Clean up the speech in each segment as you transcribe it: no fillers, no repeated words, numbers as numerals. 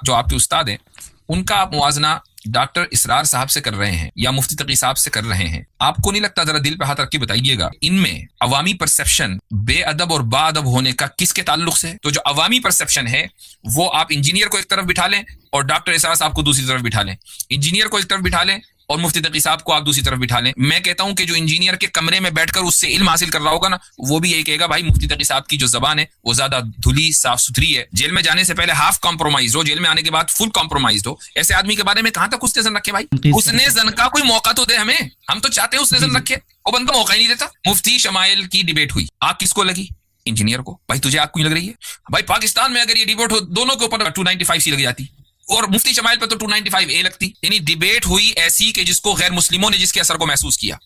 جو آپ کے استاد ہیں ان کا آپ موازنہ ڈاکٹر اسرار صاحب سے کر رہے ہیں یا مفتی تقی صاحب سے کر رہے ہیں، آپ کو نہیں لگتا، ذرا دل پہ ہاتھ رکھ کے بتائیے گا، ان میں عوامی پرسپشن بے ادب اور با ادب ہونے کا کس کے تعلق سے ہے؟ تو جو عوامی پرسپشن ہے وہ آپ انجینئر کو ایک طرف بٹھا لیں اور ڈاکٹر اسرار صاحب کو دوسری طرف بٹھا لیں، انجینئر کو ایک طرف بٹھا لیں اور مفتی تقی صاحب کو آپ دوسری طرف بٹھا لیں۔ میں کہتا ہوں کہ جو انجینئر کے کمرے میں بیٹھ کر اس سے علم حاصل کر رہا ہوگا نا، وہ بھی یہی کہے گا بھائی مفتی تقی صاحب کی جو زبان ہے وہ زیادہ دھلی صاف ستھری ہے، جیل میں جانے سے پہلے ہاف کمپرومائز ہو، جیل میں آنے کے بعد فل کمپرومائز ہو۔ ایسے آدمی کے بارے میں کہاں تک حسن زن رکھے بھائی؟ حسن زن کا کوئی موقع تو دے ہمیں، ہم تو چاہتے ہیں حسن زن رکھے، وہ بندہ موقع ہی نہیں دیتا۔ مفتی شمائل کی ڈیبیٹ ہوئی، آگ کس کو لگی؟ انجینئر کو۔ بھائی تجھے آگ کیوں لگ رہی ہے؟ بھائی پاکستان میں اگر یہ ڈیبیٹ ہو دونوں کے اوپر 295 سی لگ جاتی اور مفتی شمائل پہ تو 295 اے لگتی۔ یعنی ڈیبیٹ ہوئی ایسی کہ جس کو غیر مسلموں نے جس کے اثر کو محسوس کیا،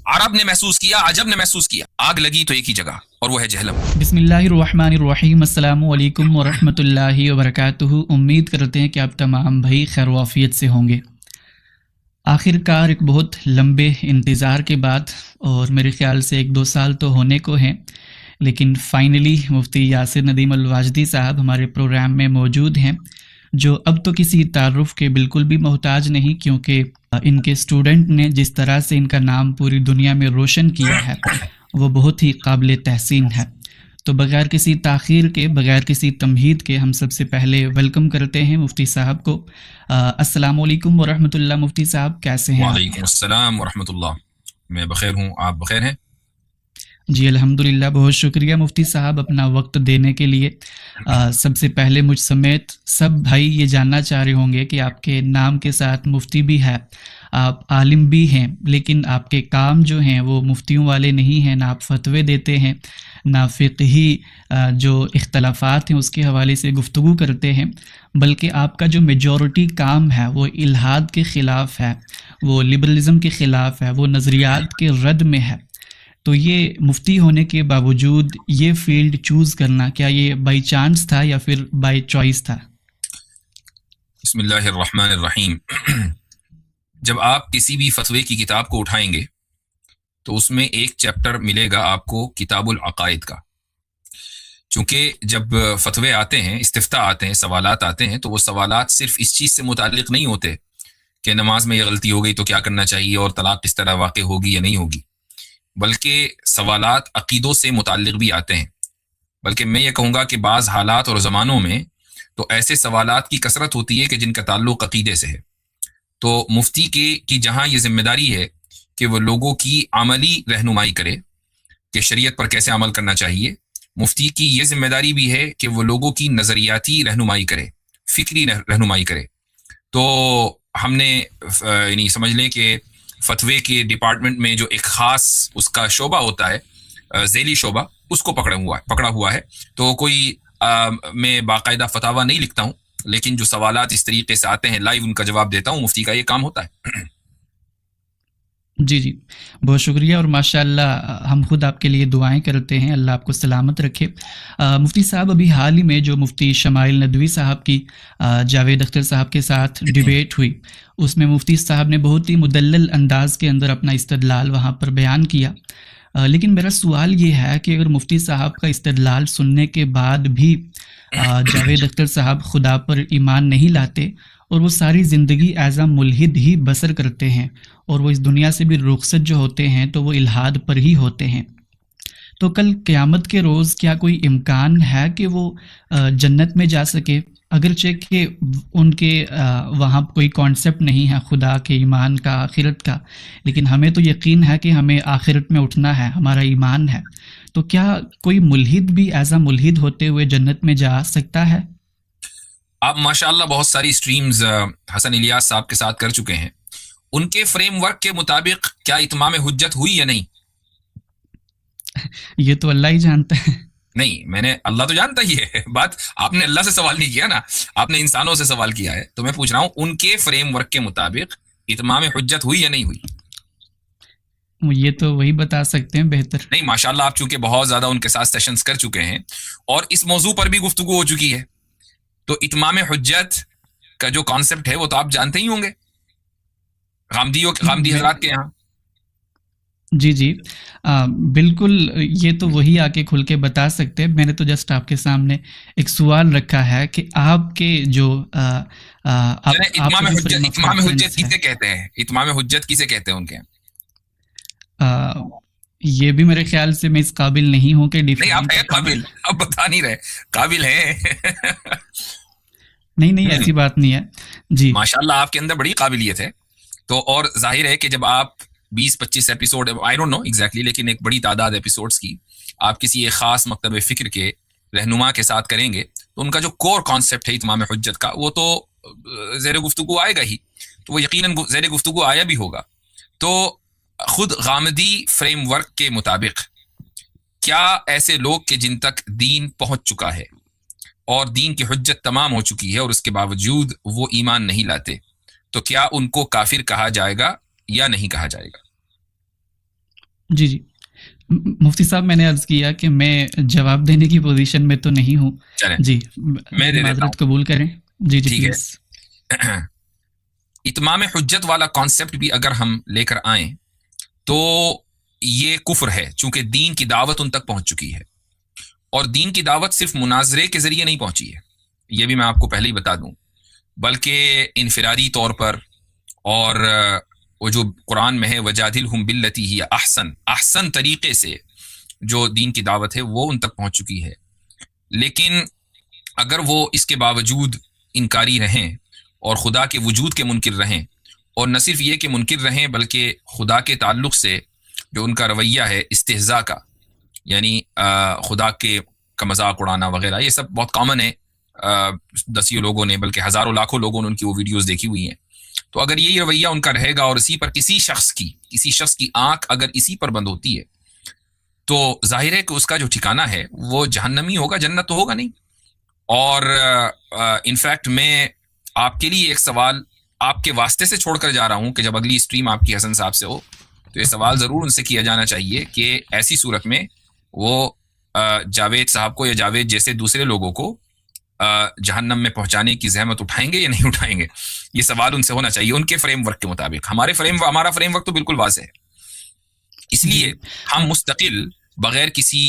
عرب نے محسوس کیا، عجب نے محسوس کیا، آگ لگی تو ایک ہی جگہ اور وہ ہے جہلم۔ بسم اللہ الرحمن الرحیم۔ السلام علیکم ورحمۃ اللہ وبرکاتہ۔ امید کرتے ہیں کہ آپ تمام بھائی خیر و عافیت سے ہوں گے۔ آخر کار ایک بہت لمبے انتظار کے بعد، اور میرے خیال سے 1-2 سال تو ہونے کو ہیں، لیکن فائنلی مفتی یاسر ندیم الواجدی صاحب ہمارے پروگرام میں موجود ہیں، جو اب تو کسی تعارف کے بالکل بھی محتاج نہیں، کیونکہ ان کے اسٹوڈنٹ نے جس طرح سے ان کا نام پوری دنیا میں روشن کیا ہے وہ بہت ہی قابل تحسین ہے۔ تو بغیر کسی تاخیر کے، بغیر کسی تمہید کے، ہم سب سے پہلے ویلکم کرتے ہیں مفتی صاحب کو۔ السلام علیکم ورحمۃ اللہ۔ مفتی صاحب کیسے ہیں آپ؟ وعلیکم السلام ورحمۃ اللہ، میں بخیر ہوں، آپ بخیر ہیں؟ جی الحمدللہ، بہت شکریہ مفتی صاحب اپنا وقت دینے کے لیے۔ سب سے پہلے مجھ سمیت سب بھائی یہ جاننا چاہ رہے ہوں گے کہ آپ کے نام کے ساتھ مفتی بھی ہے، آپ عالم بھی ہیں، لیکن آپ کے کام جو ہیں وہ مفتیوں والے نہیں ہیں، نہ آپ فتوے دیتے ہیں، نہ فقہی جو اختلافات ہیں اس کے حوالے سے گفتگو کرتے ہیں، بلکہ آپ کا جو میجورٹی کام ہے وہ الحاد کے خلاف ہے، وہ لبرلزم کے خلاف ہے، وہ نظریات کے رد میں ہے۔ تو یہ مفتی ہونے کے باوجود یہ فیلڈ چوز کرنا، کیا یہ بائی چانس تھا یا پھر بائی چوائس تھا؟ بسم اللہ الرحمن الرحیم۔ جب آپ کسی بھی فتوے کی کتاب کو اٹھائیں گے تو اس میں ایک چیپٹر ملے گا آپ کو کتاب العقائد کا، چونکہ جب فتوے آتے ہیں، استفتاء آتے ہیں، سوالات آتے ہیں، تو وہ سوالات صرف اس چیز سے متعلق نہیں ہوتے کہ نماز میں یہ غلطی ہو گئی تو کیا کرنا چاہیے اور طلاق کس طرح واقع ہوگی یا نہیں ہوگی، بلکہ سوالات عقیدوں سے متعلق بھی آتے ہیں۔ بلکہ میں یہ کہوں گا کہ بعض حالات اور زمانوں میں تو ایسے سوالات کی کثرت ہوتی ہے کہ جن کا تعلق عقیدے سے ہے۔ تو مفتی کی جہاں یہ ذمہ داری ہے کہ وہ لوگوں کی عملی رہنمائی کرے کہ شریعت پر کیسے عمل کرنا چاہیے، مفتی کی یہ ذمہ داری بھی ہے کہ وہ لوگوں کی نظریاتی رہنمائی کرے، فکری رہنمائی کرے۔ تو ہم نے یعنی سمجھ لیں کہ فتوے کے ڈپارٹمنٹ میں جو ایک خاص اس کا شعبہ ہوتا ہے، ذیلی شعبہ، اس کو پکڑا ہوا ہے۔ تو کوئی میں باقاعدہ فتاویٰ نہیں لکھتا ہوں، لیکن جو سوالات اس طریقے سے آتے ہیں لائیو ان کا جواب دیتا ہوں، مفتی کا یہ کام ہوتا ہے۔ جی جی، بہت شکریہ، اور ماشاء اللہ ہم خود آپ کے لیے دعائیں کرتے ہیں، اللہ آپ کو سلامت رکھے۔ مفتی صاحب، ابھی حال ہی میں جو مفتی شمائل ندوی صاحب کی جاوید اختر صاحب کے ساتھ ڈیبیٹ ہوئی، اس میں مفتی صاحب نے بہت ہی مدلل انداز کے اندر اپنا استدلال وہاں پر بیان کیا، لیکن میرا سوال یہ ہے کہ اگر مفتی صاحب کا استدلال سننے کے بعد بھی جاوید اختر صاحب خدا پر ایمان نہیں لاتے اور وہ ساری زندگی ایز اے ملحد ہی بسر کرتے ہیں، اور وہ اس دنیا سے بھی رخصت جو ہوتے ہیں تو وہ الحاد پر ہی ہوتے ہیں، تو کل قیامت کے روز کیا کوئی امکان ہے کہ وہ جنت میں جا سکے؟ اگرچہ کہ ان کے وہاں کوئی کانسیپٹ نہیں ہے خدا کے، ایمان کا، آخرت کا، لیکن ہمیں تو یقین ہے کہ ہمیں آخرت میں اٹھنا ہے، ہمارا ایمان ہے، تو کیا کوئی ملحد بھی ایز اے ملحد ہوتے ہوئے جنت میں جا سکتا ہے؟ آپ ماشاءاللہ بہت ساری سٹریمز حسن الیاس صاحب کے ساتھ کر چکے ہیں، ان کے فریم ورک کے مطابق کیا اتمام حجت ہوئی یا نہیں؟ یہ تو اللہ ہی جانتا ہے۔ نہیں، میں نے، اللہ تو جانتا ہی ہے، بات آپ نے اللہ سے سوال نہیں کیا نا، آپ نے انسانوں سے سوال کیا ہے، تو میں پوچھ رہا ہوں ان کے فریم ورک کے مطابق اتمام حجت ہوئی یا نہیں ہوئی؟ یہ تو وہی بتا سکتے ہیں بہتر۔ نہیں، ماشاءاللہ آپ چونکہ بہت زیادہ ان کے ساتھ سیشنز کر چکے ہیں اور اس موضوع پر بھی گفتگو ہو چکی ہے، تو اتمام حجت کا جو کانسیپٹ ہے وہ تو آپ جانتے ہی ہوں گے غامدی حضرات کے یہاں۔ جی جی بالکل، یہ تو وہی آ کے کھل کے بتا سکتے ہیں. میں نے تو جسٹ آپ کے سامنے ایک سوال رکھا ہے کہ آپ کے جو آپ کا اتمام جو حجت، فریم آف اتمام حجت ریفرنس ہے، کسے کہتے ہیں؟ اتمام حجت کسے کہتے ہیں ان کے؟ آ، یہ بھی میرے خیال سے میں اس قابل نہیں ہوں کہ نہیں، ڈیفائن آپ ہے کر پاؤں. قابل، آپ بتا نہیں رہے، قابل ہیں. نہیں نہیں، ایسی بات نہیں ہے. جی ماشاءاللہ آپ کے اندر بڑی قابلیت ہے. تو اور ظاہر ہے کہ جب آپ 20-25 episode, I don't know exactly, لیکن ایک بڑی تعداد ایپیسوڈز کی آپ کسی ایک خاص مکتب فکر کے رہنما کے ساتھ کریں گے، تو ان کا جو کور کانسیپٹ ہے اتمام حجت کا، وہ تو زیر گفتگو آئے گا ہی. تو وہ یقیناً زیر گفتگو آیا بھی ہوگا. تو خود غامدی فریم ورک کے مطابق کیا ایسے لوگ کہ جن تک دین پہنچ چکا ہے اور دین کی حجت تمام ہو چکی ہے اور اس کے باوجود وہ ایمان نہیں لاتے، تو کیا ان کو کافر کہا جائے گا یا نہیں کہا جائے گا؟ جی جی مفتی صاحب، میں نے عرض کیا کہ میں جواب دینے کی پوزیشن میں تو نہیں ہوں. چلیں جی میں میری دے دیتا معذرت ہوں. قبول کریں. جی جی ٹھیک ہے. پلیز. اتمام حجت والا کانسیپٹ بھی اگر ہم لے کر آئیں تو یہ کفر ہے، چونکہ دین کی دعوت ان تک پہنچ چکی ہے. اور دین کی دعوت صرف مناظرے کے ذریعے نہیں پہنچی ہے، یہ بھی میں آپ کو پہلے ہی بتا دوں، بلکہ انفرادی طور پر. اور وہ جو قرآن میں ہے وجادلہم باللتی ہی احسن، احسن طریقے سے جو دین کی دعوت ہے وہ ان تک پہنچ چکی ہے. لیکن اگر وہ اس کے باوجود انکاری رہیں اور خدا کے وجود کے منکر رہیں، اور نہ صرف یہ کہ منکر رہیں بلکہ خدا کے تعلق سے جو ان کا رویہ ہے استہزاء کا، یعنی خدا کا مذاق اڑانا وغیرہ، یہ سب بہت کامن ہے. دسیوں لوگوں نے، بلکہ ہزاروں لاکھوں لوگوں نے ان کی وہ ویڈیوز دیکھی ہوئی ہیں. تو اگر یہی رویہ ان کا رہے گا اور اسی پر کسی شخص کی آنکھ اگر اسی پر بند ہوتی ہے، تو ظاہر ہے کہ اس کا جو ٹھکانہ ہے وہ جہنمی ہوگا، جنت تو ہوگا نہیں. اور انفیکٹ میں آپ کے لیے ایک سوال آپ کے واسطے سے چھوڑ کر جا رہا ہوں کہ جب اگلی اسٹریم آپ کی حسن صاحب سے ہو تو یہ سوال ضرور ان سے کیا جانا چاہیے کہ ایسی صورت میں وہ جاوید صاحب کو یا جاوید جیسے دوسرے لوگوں کو جہنم میں پہنچانے کی زحمت اٹھائیں گے یا نہیں اٹھائیں گے. یہ سوال ان سے ہونا چاہیے ان کے فریم ورک کے مطابق. ہمارا فریم ورک تو بالکل واضح ہے. اس لیے ہم مستقل بغیر کسی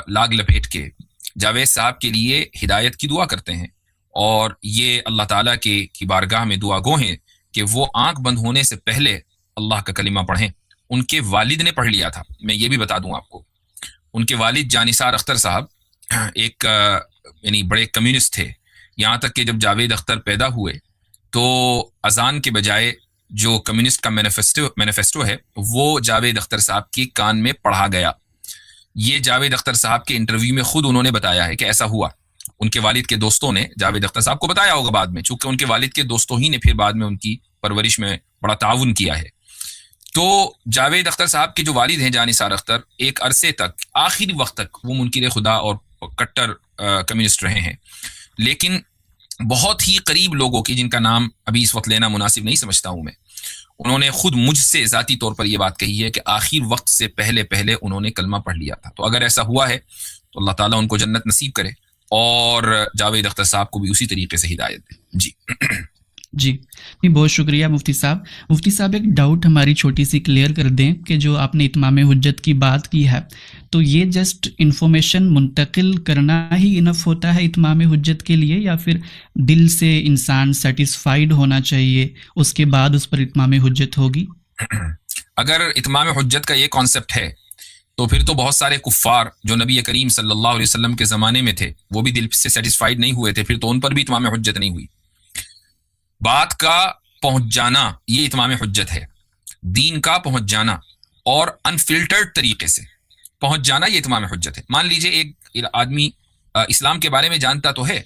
لاگ لپیٹ کے جاوید صاحب کے لیے ہدایت کی دعا کرتے ہیں، اور یہ اللہ تعالیٰ کی بارگاہ میں دعا گو ہیں کہ وہ آنکھ بند ہونے سے پہلے اللہ کا کلمہ پڑھیں. ان کے والد نے پڑھ لیا تھا، میں یہ بھی بتا دوں آپ کو. ان کے والد جانثار اختر صاحب ایک یعنی بڑے کمیونسٹ تھے، یہاں تک کہ جب جاوید اختر پیدا ہوئے تو اذان کے بجائے جو کمیونسٹ کا مینیفیسٹو ہے وہ جاوید اختر صاحب کی کان میں پڑھا گیا. یہ جاوید اختر صاحب کے انٹرویو میں خود انہوں نے بتایا ہے کہ ایسا ہوا. ان کے والد کے دوستوں نے جاوید اختر صاحب کو بتایا ہوگا بعد میں، چونکہ ان کے والد کے دوستوں ہی نے پھر بعد میں ان کی پرورش میں بڑا تعاون کیا ہے. تو جاوید اختر صاحب کے جو والد ہیں جانثار اختر، ایک عرصے تک، آخری وقت تک وہ منکر خدا اور کٹر کمیونسٹ رہے ہیں. لیکن بہت ہی قریب لوگوں کی، جن کا نام ابھی اس وقت لینا مناسب نہیں سمجھتا ہوں میں، انہوں نے خود مجھ سے ذاتی طور پر یہ بات کہی ہے کہ آخر وقت سے پہلے انہوں نے کلمہ پڑھ لیا تھا. تو اگر ایسا ہوا ہے تو اللہ تعالیٰ ان کو جنت نصیب کرے اور جاوید اختر صاحب کو بھی اسی طریقے سے ہدایت دے. جی جی بہت شکریہ مفتی صاحب. مفتی صاحب ایک ڈاؤٹ ہماری چھوٹی سی کلیئر کر دیں کہ جو آپ نے اتمام حجت کی بات کی ہے، تو یہ جسٹ انفارمیشن منتقل کرنا ہی انف ہوتا ہے اتمام حجت کے لیے، یا پھر دل سے انسان سیٹسفائیڈ ہونا چاہیے اس کے بعد اس پر اتمام حجت ہوگی؟ اگر اتمام حجت کا یہ کانسیپٹ ہے تو پھر تو بہت سارے کفار جو نبی کریم صلی اللہ علیہ وسلم کے زمانے میں تھے وہ بھی دل سے سیٹسفائیڈ نہیں ہوئے تھے، پھر تو ان پر بھی اتمام حجت نہیں ہوئی. بات کا پہنچ جانا یہ اتمام حجت ہے، دین کا پہنچ جانا اور انفلٹرڈ طریقے سے پہنچ جانا یہ اتمام حجت ہے. مان لیجئے ایک آدمی اسلام کے بارے میں جانتا تو ہے،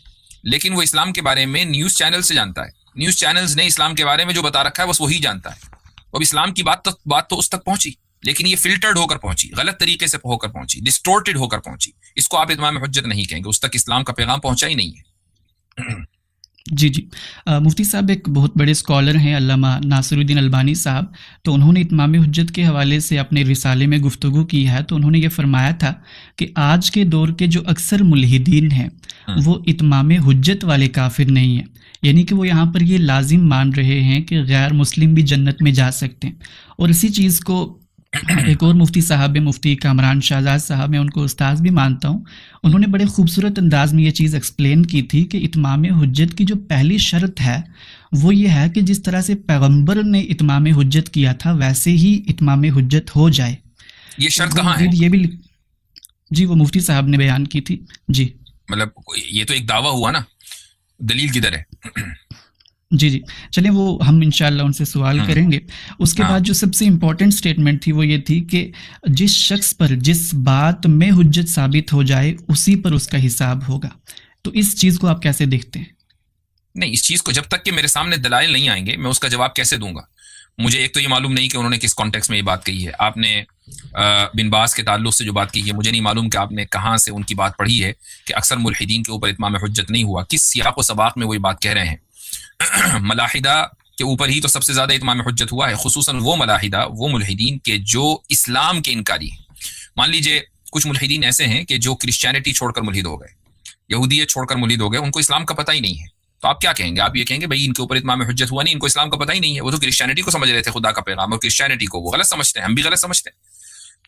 لیکن وہ اسلام کے بارے میں نیوز چینل سے جانتا ہے. نیوز چینلز نے اسلام کے بارے میں جو بتا رکھا ہے بس وہی جانتا ہے. اب اسلام کی بات تو اس تک پہنچی، لیکن یہ فلٹرڈ ہو کر پہنچی، غلط طریقے سے ہو کر پہنچی، ڈسٹورٹڈ ہو کر پہنچی. اس کو آپ اتمام حجت نہیں کہیں گے، اس تک اسلام کا پیغام پہنچا ہی نہیں ہے. جی مفتی صاحب ایک بہت بڑے اسکالر ہیں علامہ ناصر الدین البانی صاحب، تو انہوں نے اتمام حجت کے حوالے سے اپنے رسالے میں گفتگو کی ہے. تو انہوں نے یہ فرمایا تھا کہ آج کے دور کے جو اکثر ملحدین ہیں وہ اتمام حجت والے کافر نہیں ہیں، یعنی کہ وہ یہاں پر یہ لازم مان رہے ہیں کہ غیر مسلم بھی جنت میں جا سکتے ہیں، اور اسی چیز کو ایک اور مفتی صاحب ہیں، مفتی کامران شہزاد صاحب، میں ان کو استاذ بھی مانتا ہوں. انہوں نے بڑے خوبصورت انداز میں یہ چیز ایکسپلین کی تھی کہ اتمام حجت کی جو پہلی شرط ہے وہ یہ ہے کہ جس طرح سے پیغمبر نے اتمام حجت کیا تھا ویسے ہی اتمام حجت ہو جائے. یہ اور شرط وہ کہاں ہے؟ مزید یہ بھی جی وہ مفتی صاحب نے بیان کی تھی. جی مطلب یہ تو ایک دعویٰ ہوا نا، دلیل کدھر ہے؟ جی چلیں وہ ہم انشاءاللہ ان سے سوال کریں گے. اس کے ہاں بعد جو سب سے امپورٹنٹ سٹیٹمنٹ تھی وہ یہ تھی کہ جس شخص پر جس بات میں حجت ثابت ہو جائے اسی پر اس کا حساب ہوگا. تو اس چیز کو آپ کیسے دیکھتے ہیں؟ نہیں، اس چیز کو جب تک کہ میرے سامنے دلائل نہیں آئیں گے میں اس کا جواب کیسے دوں گا؟ مجھے ایک تو یہ معلوم نہیں کہ انہوں نے کس کانٹیکس میں یہ بات کہی ہے. آپ نے بن باز کے تعلق سے جو بات کی ہے، مجھے نہیں معلوم کہ آپ نے کہاں سے ان کی بات پڑھی ہے کہ اکثر ملحدین کے اوپر اتمام حجت نہیں ہوا. کس سیاق و سباق میں وہ یہ بات کہہ رہے ہیں؟ ملاحدہ کے اوپر ہی تو سب سے زیادہ اتمام حجت ہوا ہے، خصوصاً وہ ملاحدہ، وہ ملحدین کے جو اسلام کے انکاری ہیں. مان لیجئے کچھ ملحدین ایسے ہیں کہ جو کرسچینٹی چھوڑ کر ملحد ہو گئے، یہودیت چھوڑ کر ملحد ہو گئے، ان کو اسلام کا پتہ ہی نہیں ہے. تو آپ کیا کہیں گے؟ آپ یہ کہیں گے بھائی ان کے اوپر اتمام حجت ہوا نہیں، ان کو اسلام کا پتہ ہی نہیں ہے، وہ تو کرسچینٹی کو سمجھ رہے تھے خدا کا پیغام، اور کرسچینٹی کو وہ غلط سمجھتے ہیں، ہم بھی غلط سمجھتے ہیں.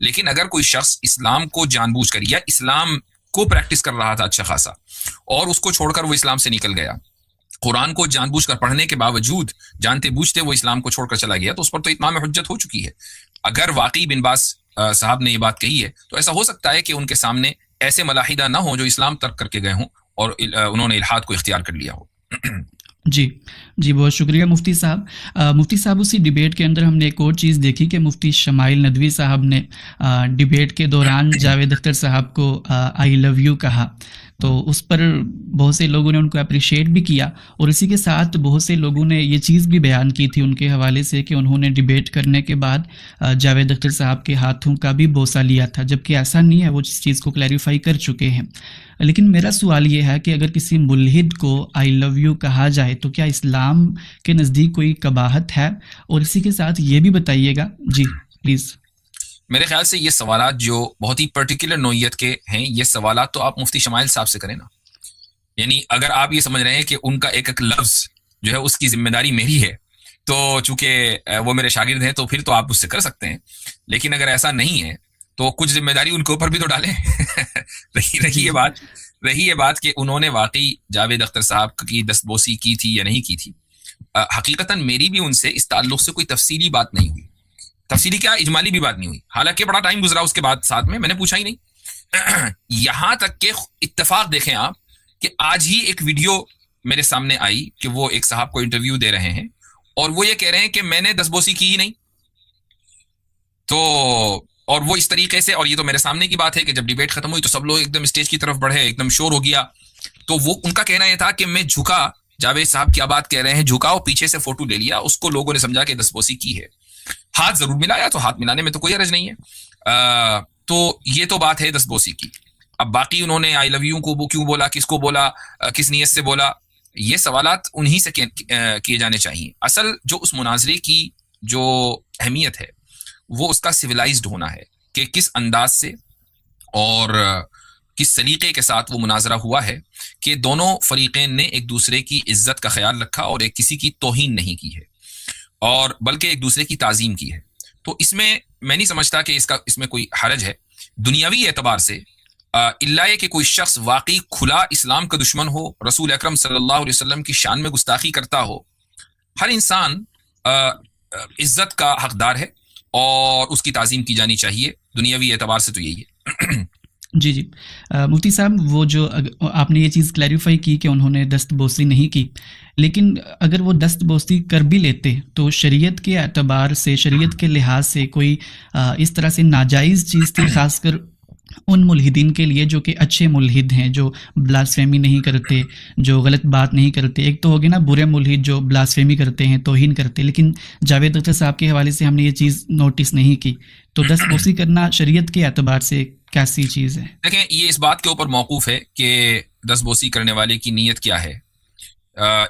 لیکن اگر کوئی شخص اسلام کو جان بوجھ کر یا اسلام کو پریکٹس کر رہا تھا اچھا خاصا اور اس کو چھوڑ کر وہ اسلام سے نکل گیا، قرآن کو جان بوجھ کر پڑھنے کے باوجود جانتے بوجھتے وہ اسلام کو چھوڑ کر چلا گیا، تو اس پر تو اتمام حجت ہو چکی ہے. اگر واقعی بن باز صاحب نے یہ بات کہی ہے تو ایسا ہو سکتا ہے کہ ان کے سامنے ایسے ملاحدہ نہ ہوں جو اسلام ترک کر کے گئے ہوں اور انہوں نے الحاد کو اختیار کر لیا ہو. جی بہت شکریہ مفتی صاحب. مفتی صاحب اسی ڈیبیٹ کے اندر ہم نے ایک اور چیز دیکھی کہ مفتی شمائل ندوی صاحب نے ڈیبیٹ کے دوران جاوید اختر صاحب کو آئی لو یو کہا، تو اس پر بہت سے لوگوں نے ان کو اپریشیٹ بھی کیا، اور اسی کے ساتھ بہت سے لوگوں نے یہ چیز بھی بیان کی تھی ان کے حوالے سے کہ انہوں نے ڈیبیٹ کرنے کے بعد جاوید اختر صاحب کے ہاتھوں کا بھی بوسہ لیا تھا، جبکہ ایسا نہیں ہے، وہ اس چیز کو کلیریفائی کر چکے ہیں. لیکن میرا سوال یہ ہے کہ اگر کسی ملحد کو آئی لو یو کہا جائے تو کیا اسلام کے نزدیک کوئی قباحت ہے؟ اور اسی کے ساتھ یہ بھی بتائیے گا. جی پلیز. میرے خیال سے یہ سوالات جو بہت ہی پرٹیکولر نوعیت کے ہیں، یہ سوالات تو آپ مفتی شمائل صاحب سے کریں نا. یعنی اگر آپ یہ سمجھ رہے ہیں کہ ان کا ایک ایک لفظ جو ہے اس کی ذمہ داری میری ہے، تو چونکہ وہ میرے شاگرد ہیں تو پھر تو آپ اس سے کر سکتے ہیں. لیکن اگر ایسا نہیں ہے تو کچھ ذمہ داری ان کے اوپر بھی تو ڈالیں. رہی یہ بات کہ انہوں نے واقعی جاوید اختر صاحب کی دستبوسی کی تھی یا نہیں کی تھی، حقیقتاً میری بھی ان سے اس تعلق سے کوئی تفصیلی بات نہیں ہوئی. تفصیلی کیا، اجمالی بھی بات نہیں ہوئی. حالانکہ بڑا ٹائم گزرا اس کے بعد ساتھ میں نے پوچھا ہی نہیں. یہاں تک کہ اتفاق دیکھیں آپ کہ آج ہی ایک ویڈیو میرے سامنے آئی کہ وہ ایک صاحب کو انٹرویو دے رہے ہیں اور وہ یہ کہہ رہے ہیں کہ میں نے دستبوسی کی ہی نہیں. تو اور وہ اس طریقے سے، اور یہ تو میرے سامنے کی بات ہے کہ جب ڈیبیٹ ختم ہوئی تو سب لوگ ایک دم اسٹیج کی طرف بڑھے، ایک دم شور ہو گیا. تو وہ ان کا کہنا یہ تھا کہ میں جھکا، جاوید صاحب کیا بات کہہ رہے ہیں، جھکا اور پیچھے سے فوٹو لے لیا، اس کو لوگوں نے سمجھا کہ دستبوسی کی ہے. ہاتھ ضرور ملایا، تو ہاتھ ملانے میں تو کوئی حرج نہیں ہے. تو یہ تو بات ہے دستبوسی کی. اب باقی انہوں نے آئی لو یو کو کیوں بولا، کس کو بولا، کس نیت سے بولا، یہ سوالات انہی سے کیے جانے چاہیے. اصل جو اس مناظرے کی جو اہمیت ہے وہ اس کا سویلائزڈ ہونا ہے کہ کس انداز سے اور کس سلیقے کے ساتھ وہ مناظرہ ہوا ہے، کہ دونوں فریقین نے ایک دوسرے کی عزت کا خیال رکھا اور ایک کسی کی توہین نہیں کی ہے، اور بلکہ ایک دوسرے کی تعظیم کی ہے. تو اس میں میں نہیں سمجھتا کہ اس میں کوئی حرج ہے دنیاوی اعتبار سے، الا یہ کہ کوئی شخص واقعی کھلا اسلام کا دشمن ہو، رسول اکرم صلی اللہ علیہ وسلم کی شان میں گستاخی کرتا ہو. ہر انسان عزت کا حقدار ہے اور اس کی تعظیم کی جانی چاہیے. دنیاوی اعتبار سے تو یہی ہے. جی مفتی صاحب، وہ جو آپ نے یہ چیز کلیریفائی کی کہ انہوں نے دست بوسی نہیں کی، لیکن اگر وہ دست بوسی کر بھی لیتے تو شریعت کے اعتبار سے، شریعت کے لحاظ سے کوئی اس طرح سے ناجائز چیز تھی، خاص کر ان ملحدین کے لیے جو کہ اچھے ملحد ہیں، جو بلاسفیمی نہیں کرتے، جو غلط بات نہیں کرتے. ایک تو ہوگی نا برے ملحد جو بلاسفیمی کرتے ہیں، توہین کرتے، لیکن جاوید اختر صاحب کے حوالے سے ہم نے یہ چیز نوٹس نہیں کی. تو دست بوسی کرنا شریعت کے اعتبار سے کیسی چیز ہے؟ دیکھیں، یہ اس بات کے اوپر موقوف ہے کہ دست بوسی کرنے والے کی نیت کیا ہے.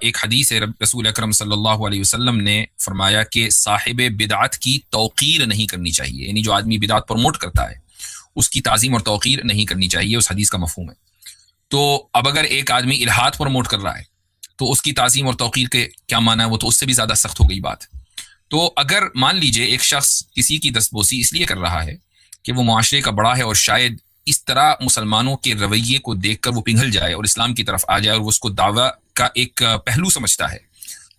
ایک حدیث ہے، رسول اکرم صلی اللہ علیہ وسلم نے فرمایا کہ صاحب بدعت کی توقیر نہیں کرنی چاہیے، یعنی جو آدمی بدعت پروموٹ کرتا ہے اس کی تعظیم اور توقیر نہیں کرنی چاہیے. اس حدیث کا مفہوم ہے. تو اب اگر ایک آدمی الحاد پروموٹ کر رہا ہے تو اس کی تعظیم اور توقیر کے کیا معنی ہے، وہ تو اس سے بھی زیادہ سخت ہو گئی بات. تو اگر مان لیجئے ایک شخص کسی کی دستبوسی اس لیے کر رہا ہے کہ وہ معاشرے کا بڑا ہے اور شاید اس طرح مسلمانوں کے رویے کو دیکھ کر وہ پگھل جائے اور اسلام کی طرف آ جائے اور وہ اس کو دعویٰ کا ایک پہلو سمجھتا ہے،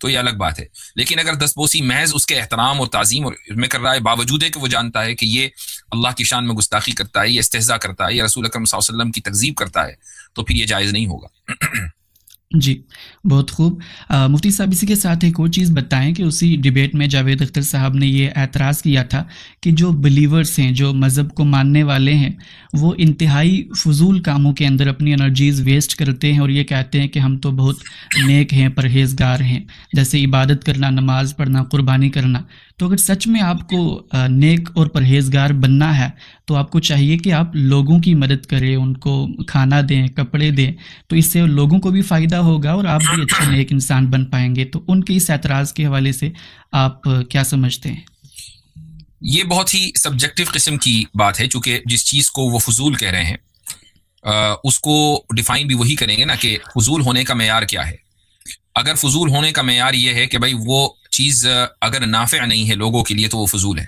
تو یہ الگ بات ہے. لیکن اگر دستبوسی محض اس کے احترام اور تعظیم اور میں کر رہا ہے، باوجود ہے کہ وہ جانتا ہے کہ یہ اللہ کی شان میں گستاخی کرتا ہے، یہ استہزاء کرتا ہے، یہ رسول اکرم صلی اللہ علیہ وسلم کی تکذیب کرتا ہے، تو پھر یہ جائز نہیں ہوگا. جی بہت خوب. مفتی صاحب اسی کے ساتھ ایک اور چیز بتائیں کہ اسی ڈیبیٹ میں جاوید اختر صاحب نے یہ اعتراض کیا تھا کہ جو بلیورز ہیں، جو مذہب کو ماننے والے ہیں، وہ انتہائی فضول کاموں کے اندر اپنی انرجیز ویسٹ کرتے ہیں اور یہ کہتے ہیں کہ ہم تو بہت نیک ہیں، پرہیزگار ہیں، جیسے عبادت کرنا، نماز پڑھنا، قربانی کرنا. تو اگر سچ میں آپ کو نیک اور پرہیزگار بننا ہے تو آپ کو چاہیے کہ آپ لوگوں کی مدد کریں، ان کو کھانا دیں، کپڑے دیں، تو اس سے لوگوں کو بھی فائدہ ہوگا اور آپ بھی اچھے نیک انسان بن پائیں گے. تو ان کے اس اعتراض کے حوالے سے آپ کیا سمجھتے ہیں؟ یہ بہت ہی سبجیکٹو قسم کی بات ہے، چونکہ جس چیز کو وہ فضول کہہ رہے ہیں اس کو ڈیفائن بھی وہی کریں گے نا کہ فضول ہونے کا معیار کیا ہے. اگر فضول ہونے کا معیار یہ ہے کہ بھائی وہ چیز اگر نافع نہیں ہے لوگوں کے لیے تو وہ فضول ہے،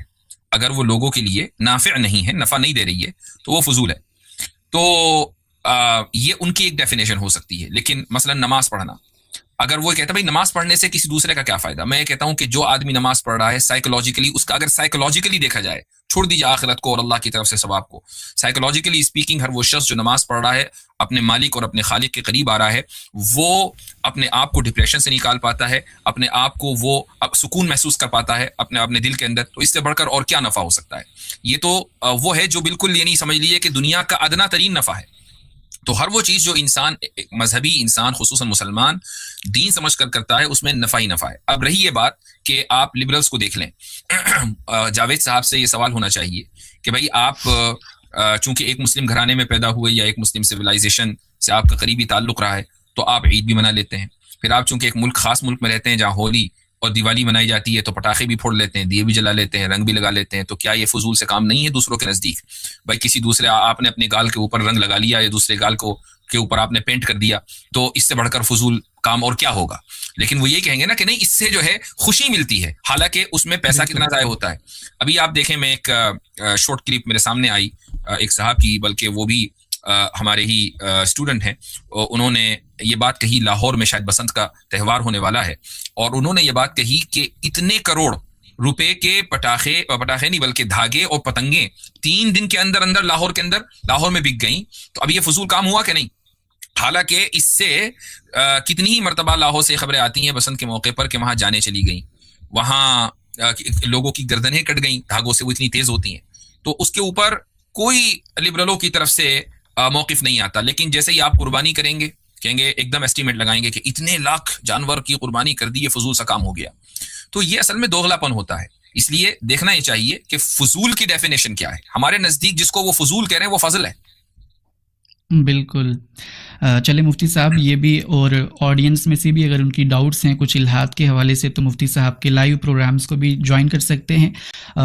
اگر وہ لوگوں کے لیے نافع نہیں ہے، نفع نہیں دے رہی ہے، تو وہ فضول ہے. تو یہ ان کی ایک ڈیفینیشن ہو سکتی ہے. لیکن مثلا نماز پڑھنا، اگر وہ کہتا ہے بھائی نماز پڑھنے سے کسی دوسرے کا کیا فائدہ، میں یہ کہتا ہوں کہ جو آدمی نماز پڑھ رہا ہے سائیکولوجیکلی، اس کا اگر سائیکولوجیکلی دیکھا جائے، چھوڑ دیجیے آخرت کو اور اللہ کی طرف سے ثواب کو، سائیکولوجیکلی اسپیکنگ ہر وہ شخص جو نماز پڑھ رہا ہے، اپنے مالک اور اپنے خالق کے قریب آ رہا ہے، وہ اپنے آپ کو ڈپریشن سے نکال پاتا ہے، اپنے آپ کو وہ سکون محسوس کر پاتا ہے اپنے دل کے اندر. تو اس سے بڑھ کر اور کیا نفع ہو سکتا ہے؟ یہ تو وہ ہے جو بالکل یہ نہیں سمجھ لیے کہ دنیا کا ادنا ترین نفع ہے. تو ہر وہ چیز جو انسان، مذہبی انسان خصوصاً مسلمان، دین سمجھ کر کرتا ہے، اس میں نفع ہی نفع ہے. اب رہی یہ بات کہ آپ لبرلز کو دیکھ لیں، جاوید صاحب سے یہ سوال ہونا چاہیے کہ بھائی آپ چونکہ ایک مسلم گھرانے میں پیدا ہوئے یا ایک مسلم سویلائزیشن سے آپ کا قریبی تعلق رہا ہے، تو آپ عید بھی منا لیتے ہیں. پھر آپ چونکہ ایک خاص ملک میں رہتے ہیں جہاں ہولی اور دیوالی منائی جاتی ہے، تو پٹاخے بھی پھوڑ لیتے ہیں، دیے بھی جلا لیتے ہیں، رنگ بھی لگا لیتے ہیں. تو کیا یہ فضول سے کام نہیں ہے دوسروں کے نزدیک؟ بھائی کسی دوسرے آپ نے اپنے گال کے اوپر رنگ لگا لیا یا دوسرے گال کے اوپر آپ نے پینٹ کر دیا، تو اس سے بڑھ کر فضول کام اور کیا ہوگا؟ لیکن وہ یہ کہیں گے نا کہ نہیں، اس سے جو ہے خوشی ملتی ہے، حالانکہ اس میں پیسہ کتنا ضائع ہوتا ہے. ابھی آپ دیکھیں، میں ایک شارٹ کلپ میرے سامنے آئی ایک صاحب کی، بلکہ وہ بھی ہمارے ہی اسٹوڈنٹ ہیں. انہوں نے یہ بات کہی، لاہور میں شاید بسنت کا تہوار ہونے والا ہے، اور انہوں نے یہ بات کہی کہ اتنے کروڑ روپے کے پٹاخے نہیں بلکہ دھاگے اور پتنگیں 3 دن کے اندر لاہور میں بک گئیں. تو اب یہ فضول کام ہوا کہ نہیں؟ حالانکہ اس سے کتنی ہی مرتبہ لاہور سے خبریں آتی ہیں بسنت کے موقع پر کہ وہاں جانیں چلی گئیں، وہاں لوگوں کی گردنیں کٹ گئیں دھاگوں سے، وہ اتنی تیز ہوتی ہیں. تو اس کے اوپر کوئی لبرلوں کی طرف سے موقف نہیں آتا. لیکن جیسے ہی آپ قربانی کریں گے، کہیں گے ایک دم ایسٹیمیٹ لگائیں گے کہ اتنے لاکھ جانور کی قربانی کر دی، یہ فضول سا کام ہو گیا. تو یہ اصل میں دوغلا پن ہوتا ہے. اس لیے دیکھنا یہ چاہیے کہ فضول کی ڈیفینیشن کیا ہے. ہمارے نزدیک جس کو وہ فضول کہہ رہے ہیں وہ فضل ہے. بالکل. چلے مفتی صاحب، یہ بھی اور آڈینس میں سے بھی اگر ان کی ڈاؤٹس ہیں کچھ الہاد کے حوالے سے، تو مفتی صاحب کے لائیو پروگرامز کو بھی جوائن کر سکتے ہیں.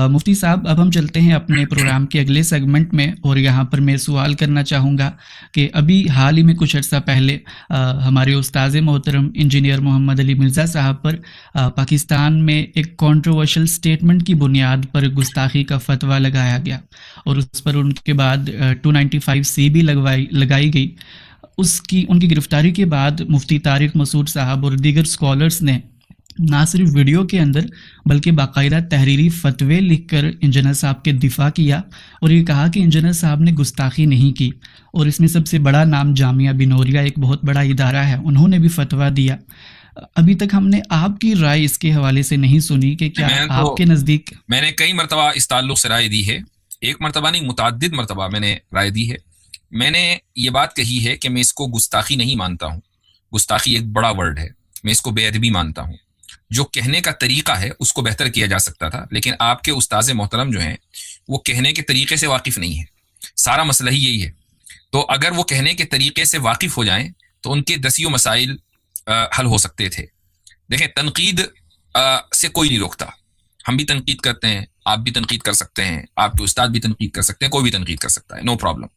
مفتی صاحب، اب ہم چلتے ہیں اپنے پروگرام کے اگلے سیگمنٹ میں، اور یہاں پر میں سوال کرنا چاہوں گا کہ ابھی حال ہی میں کچھ عرصہ پہلے ہمارے استاذ محترم انجینئر محمد علی مرزا صاحب پر پاکستان میں ایک کنٹروورشل سٹیٹمنٹ کی بنیاد پر گستاخی کا فتویٰ لگایا گیا، اور اس پر ان کے بعد 295C بھی لگائی گئی. ان کی گرفتاری کے بعد مفتی طارق مسعود صاحب اور دیگر اسکالرس نے نہ صرف ویڈیو کے اندر بلکہ باقاعدہ تحریری فتوے لکھ کر انجینئر صاحب کے دفاع کیا، اور یہ کہا کہ انجینئر صاحب نے گستاخی نہیں کی. اور اس میں سب سے بڑا نام جامعہ بنوریا، ایک بہت بڑا ادارہ ہے، انہوں نے بھی فتویٰ دیا. ابھی تک ہم نے آپ کی رائے اس کے حوالے سے نہیں سنی کہ کیا آپ کے نزدیک؟ میں نے کئی مرتبہ اس تعلق سے رائے دی ہے، ایک مرتبہ نہیں متعدد مرتبہ میں نے رائے دی ہے. میں نے یہ بات کہی ہے کہ میں اس کو گستاخی نہیں مانتا ہوں. گستاخی ایک بڑا ورڈ ہے، میں اس کو بے ادبی مانتا ہوں. جو کہنے کا طریقہ ہے اس کو بہتر کیا جا سکتا تھا، لیکن آپ کے استاذ محترم جو ہیں وہ کہنے کے طریقے سے واقف نہیں ہیں. سارا مسئلہ ہی یہی ہے. تو اگر وہ کہنے کے طریقے سے واقف ہو جائیں تو ان کے دسیوں مسائل حل ہو سکتے تھے. دیکھیں، تنقید سے کوئی نہیں روکتا. ہم بھی تنقید کرتے ہیں، آپ بھی تنقید کر سکتے ہیں، آپ کے استاد بھی تنقید کر سکتے ہیں، کوئی بھی تنقید کر سکتا ہے، نو پرابلم.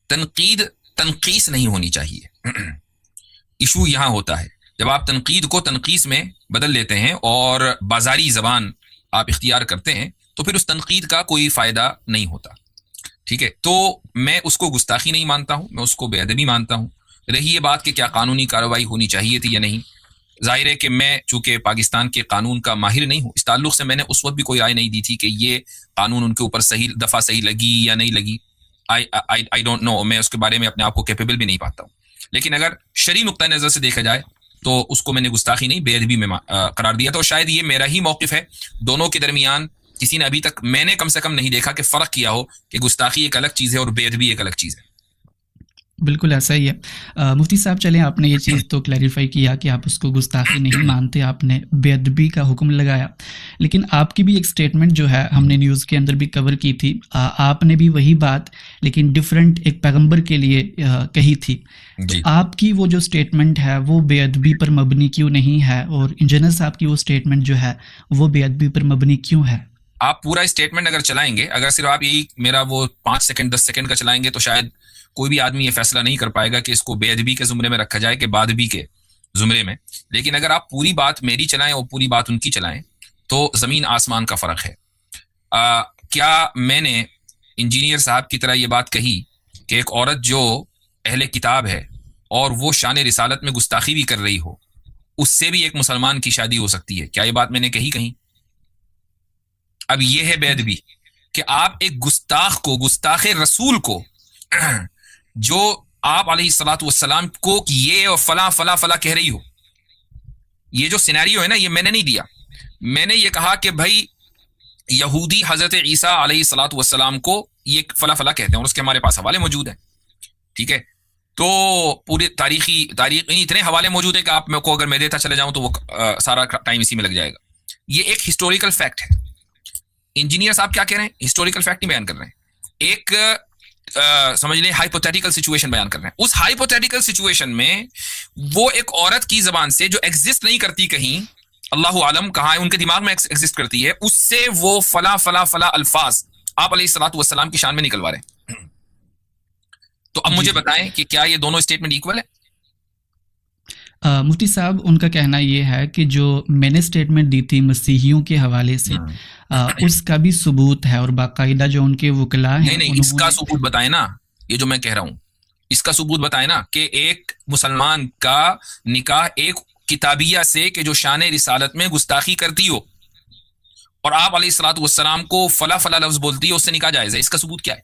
تنقید تنقیس نہیں ہونی چاہیے. ایشو یہاں ہوتا ہے جب آپ تنقید کو تنقیص میں بدل لیتے ہیں اور بازاری زبان آپ اختیار کرتے ہیں تو پھر اس تنقید کا کوئی فائدہ نہیں ہوتا. ٹھیک ہے, تو میں اس کو گستاخی نہیں مانتا ہوں, میں اس کو بے ادبی مانتا ہوں. رہی یہ بات کہ کیا قانونی کارروائی ہونی چاہیے تھی یا نہیں, ظاہر ہے کہ میں چونکہ پاکستان کے قانون کا ماہر نہیں ہوں, اس تعلق سے میں نے اس وقت بھی کوئی رائے نہیں دی تھی کہ یہ قانون ان کے اوپر صحیح دفعہ صحیح لگی یا نہیں لگی. آئی ڈونٹ نو, میں اس کے بارے میں اپنے آپ کو کیپیبل بھی نہیں پاتا ہوں. لیکن اگر شرعی نقطہ نظر سے دیکھا جائے تو اس کو میں نے گستاخی نہیں بے ادبی میں قرار دیا. تو شاید یہ میرا ہی موقف ہے. دونوں کے درمیان کسی نے ابھی تک, میں نے کم سے کم نہیں دیکھا کہ فرق کیا ہو کہ گستاخی ایک الگ چیز ہے اور بے ادبی ایک الگ چیز ہے. بالکل ایسا ہی ہے. مفتی صاحب چلیں, آپ نے یہ چیز تو کلیریفائی کیا کہ آپ اس کو گستاخی نہیں مانتے, آپ نے بے ادبی کا حکم لگایا. لیکن آپ کی بھی ایک سٹیٹمنٹ جو ہے ہم نے نیوز کے اندر بھی کور کی تھی, آپ نے بھی وہی بات لیکن ڈیفرنٹ ایک پیغمبر کے لیے کہی تھی. جی, آپ کی وہ جو سٹیٹمنٹ ہے وہ بے ادبی پر مبنی کیوں نہیں ہے, اور انجینئر صاحب کی وہ سٹیٹمنٹ جو ہے وہ بے ادبی پر مبنی کیوں ہے؟ آپ پورا اسٹیٹمنٹ اگر چلائیں گے, اگر صرف آپ یہی میرا وہ 5 سیکنڈ 10 سیکنڈ کا چلائیں گے تو شاید کوئی بھی آدمی یہ فیصلہ نہیں کر پائے گا کہ اس کو بے ادبی کے زمرے میں رکھا جائے کہ باد ادبی کے زمرے میں. لیکن اگر آپ پوری بات میری چلائیں اور پوری بات ان کی چلائیں تو زمین آسمان کا فرق ہے. کیا میں نے انجینئر صاحب کی طرح یہ بات کہی کہ ایک عورت جو اہل کتاب ہے اور وہ شان رسالت میں گستاخی بھی کر رہی ہو, اس سے بھی ایک مسلمان کی شادی ہو سکتی ہے؟ کیا یہ بات میں نے کہی کہیں؟ اب یہ ہے بے ادبی کہ آپ ایک گستاخ کو, گستاخ رسول کو, جو آپ علیہ الصلوۃ والسلام کو یہ اور فلاں فلاں فلاں کہہ رہی ہو, یہ جو سینیریو ہے نا یہ میں نے نہیں دیا. میں نے یہ کہا کہ بھائی یہودی حضرت عیسیٰ علیہ الصلوۃ والسلام کو یہ فلاں فلاں کہتے ہیں اور اس کے ہمارے پاس حوالے موجود ہیں. ٹھیک ہے, تو پورے تاریخ اتنے حوالے موجود ہیں کہ آپ کو اگر میں دیتا چلے جاؤں تو وہ سارا ٹائم اسی میں لگ جائے گا. یہ ایک ہسٹوریکل فیکٹ ہے. انجینئر صاحب کیا کہہ رہے ہیں؟ ہسٹوریکل فیکٹ نہیں بیان کر رہے ہیں, ایک سمجھ لیں ہائپوتھیٹیکل سچویشن بیان کر رہے ہیں. اس ہائپوتھیٹیکل سچویشن میں وہ ایک عورت کی زبان سے جو ایگزسٹ نہیں کرتی, کہیں اللہ عالم کہاں ان کے دماغ میں ایگزسٹ کرتی ہے, اس سے وہ فلاں فلاں فلاں الفاظ آپ علیہ الصلوۃ والسلام کی شان میں نکلوا رہے ہیں. تو اب مجھے بتائیں کہ کیا یہ دونوں اسٹیٹمنٹ ایکول ہے؟ مفتی صاحب ان کا کہنا یہ ہے کہ جو میں نے سٹیٹمنٹ دی تھی مسیحیوں کے حوالے سے اس کا بھی ثبوت ہے, اور باقاعدہ جو ان کے وکلاء ہیں نہیں اس کا ثبوت بتائیں نا. یہ جو میں کہہ رہا ہوں اس کا ثبوت بتائیں نا کہ ایک مسلمان کا نکاح ایک کتابیہ سے کہ جو شان رسالت میں گستاخی کرتی ہو اور آپ علیہ الصلوۃ والسلام کو فلا فلا لفظ بولتی ہے, اس سے نکاح جائز ہے. اس کا ثبوت کیا ہے؟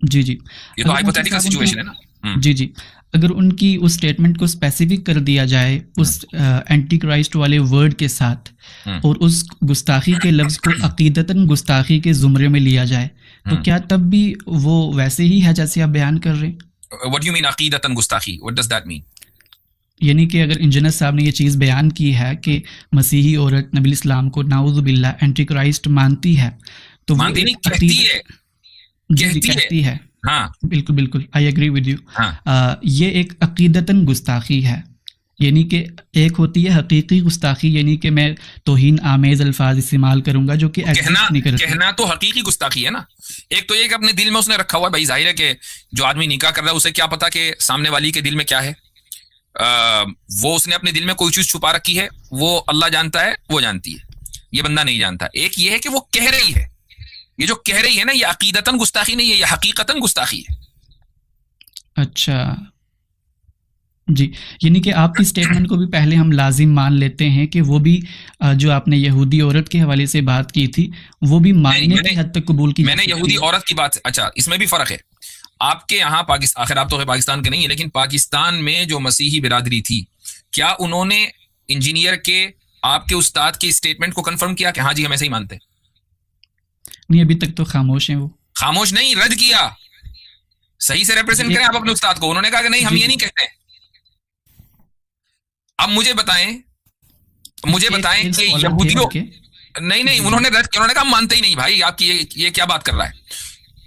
جی جی, یہ تو ہائپوتھیٹیکل سچویشن ہے نا. جی جی, اگر ان کی اس سٹیٹمنٹ کو اسپیسیفک کر دیا جائے اس اینٹی کرائسٹ والے ورڈ کے ساتھ, اور اس گستاخی کے لفظ کو عقیدتاً گستاخی کے زمرے میں لیا جائے, تو کیا تب بھی وہ ویسے ہی ہے جیسے آپ بیان کر رہے ہیں؟ What do you mean عقیدتاً گستاخی? What does that mean? یعنی کہ اگر انجینئر صاحب نے یہ چیز بیان کی ہے کہ مسیحی عورت نبی الاسلام کو نعوذ باللہ اینٹی کرائسٹ مانتی ہے, تو مانتی نہیں, کہتی ہے. جی کہتی ہے. ہاں بالکل بالکل, آئی ایگری ود یو. یہ ایک عقیدتاً گستاخی ہے, یعنی کہ ایک ہوتی ہے حقیقی گستاخی, یعنی کہ میں توہین آمیز الفاظ استعمال کروں گا جو کہ کہنا تو حقیقی گستاخی ہے نا. ایک تو یہ کہ اپنے دل میں اس نے رکھا ہوا ہے, بھائی ظاہر ہے کہ جو آدمی نکاح کر رہا ہے اسے کیا پتا کہ سامنے والی کے دل میں کیا ہے. وہ اس نے اپنے دل میں کوئی چیز چھپا رکھی ہے, وہ اللہ جانتا ہے, وہ جانتی ہے, یہ بندہ نہیں جانتا. ایک یہ ہے کہ وہ کہہ رہی ہے, یہ جو کہہ رہی ہے نا یہ عقیدتاً گستاخی نہیں ہے, یہ حقیقتاً گستاخی ہے. اچھا جی, یعنی کہ آپ کی سٹیٹمنٹ کو بھی پہلے ہم لازم مان لیتے ہیں کہ وہ بھی جو آپ نے یہودی عورت کے حوالے سے بات کی تھی وہ بھی ماننے کی حد تک قبول کی. میں نے یہودی عورت کی بات, اچھا اس میں بھی فرق ہے. آپ کے یہاں آخر آپ تو پاکستان کے نہیں ہیں, لیکن پاکستان میں جو مسیحی برادری تھی, کیا انہوں نے انجینئر کے آپ کے استاد کی سٹیٹمنٹ کو کنفرم کیا کہ ہاں جی ہم ایسے ہی مانتے ہیں؟ نہیں, ابھی تک تو خاموش ہیں. وہ خاموش نہیں, رد کیا. صحیح سے ریپرزینٹ کریں آپ اپنے استاد کو. انہوں نے کہا کہ نہیں ہم یہ نہیں کہتے. اب مجھے بتائیں کہ یہودیوں نہیں انہوں نے کہا ہم مانتے ہی نہیں. بھائی آپ کی یہ کیا بات کر رہا ہے؟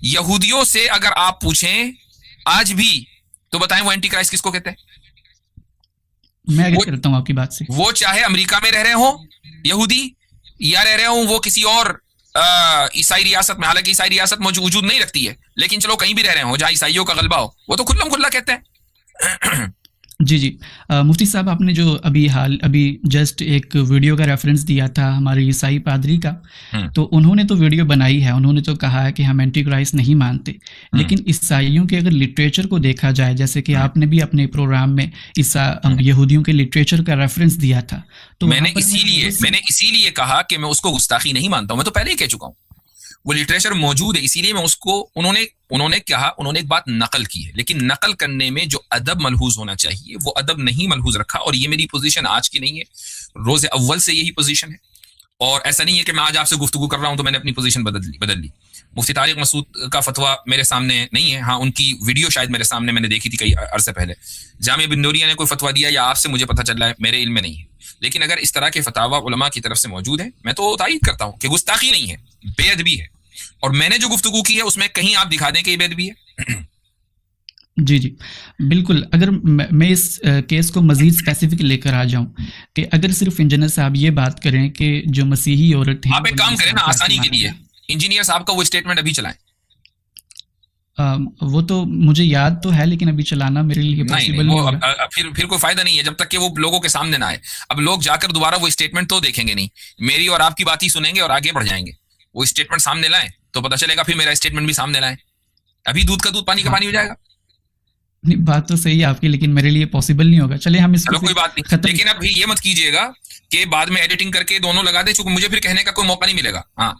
یہودیوں سے اگر آپ پوچھیں آج بھی تو بتائیں وہ اینٹی کرائسٹ کس کو کہتے ہیں؟ میں اگر کرتا ہوں آپ کی بات سے, وہ چاہے امریکہ میں رہ رہے ہوں یہودی یا رہ رہے ہوں وہ کسی اور عیسائی ریاست میں, حالانکہ عیسائی ریاست وجود نہیں رکھتی ہے, لیکن چلو کہیں بھی رہ رہے ہوں جہاں عیسائیوں کا غلبہ ہو, وہ تو کھلم کھلا کہتے ہیں. جی جی مفتی صاحب، آپ نے جو ابھی جسٹ ایک ویڈیو کا ریفرنس دیا تھا ہمارے عیسائی پادری کا، تو انہوں نے تو ویڈیو بنائی ہے، انہوں نے تو کہا ہے کہ ہم اینٹی کرائسٹ نہیں مانتے، لیکن عیسائیوں کے اگر لٹریچر کو دیکھا جائے، جیسے کہ آپ نے بھی اپنے پروگرام میں یہودیوں کے لٹریچر کا ریفرنس دیا تھا، تو میں نے اسی لیے کہا کہ میں اس کو گستاخی نہیں مانتا ہوں، میں تو پہلے ہی کہہ چکا ہوں، وہ لٹریچر موجود ہے، اسی لیے میں اس کو انہوں نے کہا، انہوں نے ایک بات نقل کی ہے، لیکن نقل کرنے میں جو ادب ملحوظ ہونا چاہیے وہ ادب نہیں ملحوظ رکھا، اور یہ میری پوزیشن آج کی نہیں ہے، روز اول سے یہی پوزیشن ہے، اور ایسا نہیں ہے کہ میں آج آپ سے گفتگو کر رہا ہوں تو میں نے اپنی پوزیشن بدل لی۔ مفتی طارق مسعود کا فتویٰ میرے سامنے نہیں ہے، ہاں ان کی ویڈیو شاید میرے سامنے میں نے دیکھی تھی کئی عرصے پہلے، جامعہ بن نوریہ نے کوئی فتویٰ دیا یا آپ سے مجھے پتہ چل رہا ہے، میرے علم میں نہیں ہے، لیکن اگر اس طرح کے فتاوی علماء کی طرف سے موجود ہیں، میں تو تائید کرتا ہوں کہ گستاخی نہیں ہے، بے ادبی ہے، اور میں نے جو گفتگو کی ہے اس میں کہیں آپ دکھا دیں کہ یہ بے ادبی ہے؟ جی جی بالکل۔ اگر میں اس کیس کو مزید اسپیسیفک لے کر آ جاؤں کہ اگر صرف انجینئر صاحب یہ بات کریں کہ جو مسیحی عورت ہیں، آپ ایک کام کریں نا آسانی کے لیے، انجینئر صاحب کا وہ اسٹیٹمنٹ ابھی چلائیں۔ وہ تو مجھے یاد تو ہے، لیکن ابھی چلانا میرے لیے پاسبل نہیں ہوگا۔ پھر کوئی فائدہ نہیں ہے جب تک کہ وہ لوگوں کے سامنے نہ آئے۔ اب لوگ جا کر دوبارہ وہ اسٹیٹمنٹ تو دیکھیں گے نہیں، میری اور آپ کی بات ہی سنیں گے اور آگے بڑھ جائیں گے۔ وہ اسٹیٹمنٹ سامنے لائیں تو پتہ چلے گا، پھر میرا اسٹیٹمنٹ بھی سامنے لائیں، ابھی دودھ کا دودھ پانی کا پانی ہو جائے گا۔ نہیں، بات تو صحیح ہے آپ کی، لیکن میرے لیے پاسبل نہیں ہوگا۔ چلے ہم اس کو کوئی بات نہیں، لیکن اب یہ مت کیجئے گا کہ بعد میں ایڈیٹنگ کر کے دونوں لگا دے، چونکہ مجھے پھر کہنے کا کوئی موقع نہیں ملے گا۔ ہاں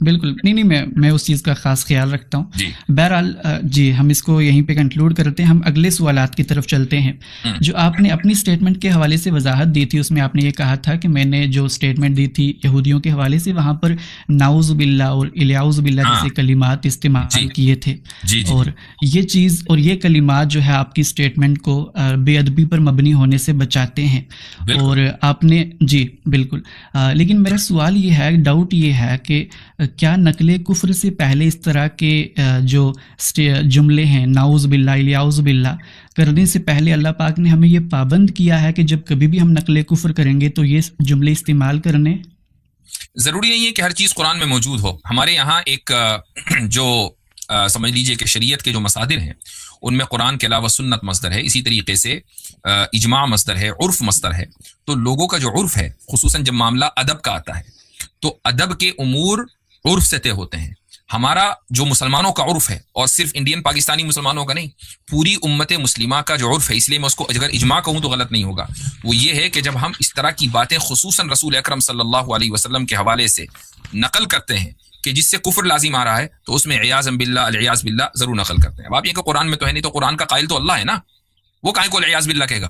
بالکل نہیں، میں اس چیز کا خاص خیال رکھتا ہوں۔ جی بہرحال جی، ہم اس کو یہیں پہ کنکلوڈ کرتے ہیں، ہم اگلے سوالات کی طرف چلتے ہیں۔ جو آپ نے اپنی اسٹیٹمنٹ کے حوالے سے وضاحت دی تھی، اس میں آپ نے یہ کہا تھا کہ میں نے جو اسٹیٹمنٹ دی تھی یہودیوں کے حوالے سے، وہاں پر نعوذ باللہ اور الیاعوذ باللہ جیسے کلمات استعمال کیے تھے، اور یہ چیز اور یہ کلمات جو ہے آپ کی اسٹیٹمنٹ کو بے ادبی پر مبنی ہونے سے بچاتے ہیں، اور آپ نے جی بالکل۔ لیکن میرا سوال یہ ہے، ڈاؤٹ یہ ہے کہ کیا نقل کفر سے پہلے اس طرح کے جو جملے ہیں نعوذ باللہ الیاعوذ باللہ کرنے سے پہلے اللہ پاک نے ہمیں یہ پابند کیا ہے کہ جب کبھی بھی ہم نقل کفر کریں گے تو یہ جملے استعمال کرنے؟ ضروری نہیں ہے کہ ہر چیز قرآن میں موجود ہو۔ ہمارے یہاں ایک جو سمجھ لیجئے کہ شریعت کے جو مصادر ہیں ان میں قرآن کے علاوہ سنت مصدر ہے، اسی طریقے سے اجماع مصدر ہے، عرف مصدر ہے۔ تو لوگوں کا جو عرف ہے، خصوصاً جب معاملہ ادب کا آتا ہے تو ادب کے امور عرف سے طے ہوتے ہیں۔ ہمارا جو مسلمانوں کا عرف ہے، اور صرف انڈین پاکستانی مسلمانوں کا نہیں، پوری امت مسلمہ کا جو عرف ہے، اس لیے میں اس کو اگر اجماع کہوں تو غلط نہیں ہوگا، وہ یہ ہے کہ جب ہم اس طرح کی باتیں خصوصاً رسول اکرم صلی اللہ علیہ وسلم کے حوالے سے نقل کرتے ہیں کہ جس سے کفر لازم آ رہا ہے، تو اس میں عیاذ باللہ العیاذ باللہ ضرور نقل کرتے ہیں۔ اب آپ یہ کہ قرآن میں تو ہے نہیں، تو قرآن کا قائل تو اللہ ہے نا، وہ کائیں کو العیاذ باللہ کہے گا؟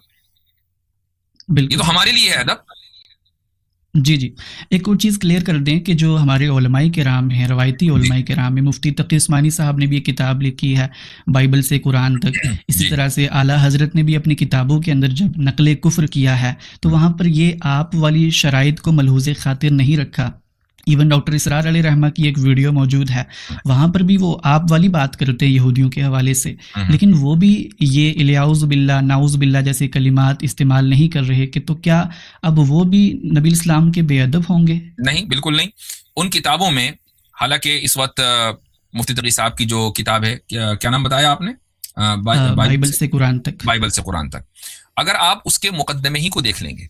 یہ تو ہمارے لیے ہے ادب۔ جی جی، ایک اور چیز کلیئر کر دیں کہ جو ہمارے علماء کرام ہیں، روایتی علماء کرام ہیں، مفتی تقی عثمانی صاحب نے بھی ایک کتاب لکھی ہے بائبل سے قرآن تک، اسی طرح سے اعلیٰ حضرت نے بھی اپنی کتابوں کے اندر جب نقل کفر کیا ہے تو وہاں پر یہ آپ والی شرائط کو ملحوظ خاطر نہیں رکھا۔ ایون ڈاکٹر اسرار علیہ رحمہ کی ایک ویڈیو موجود ہے، وہاں پر بھی وہ آپ والی بات کرتے ہیں یہودیوں کے حوالے سے، لیکن وہ بھی یہ الیاعوذ باللہ نعوذ باللہ جیسے کلمات استعمال نہیں کر رہے، کہ تو کیا اب وہ بھی نبی اسلام کے بے ادب ہوں گے؟ نہیں، بالکل نہیں۔ ان کتابوں میں، حالانکہ اس وقت مفتی تقی صاحب کی جو کتاب ہے، کیا نام بتایا آپ نے؟ بائبل سے قرآن تک۔ بائبل سے قرآن تک، اگر آپ اس کے مقدمے ہی کو دیکھ لیں گے،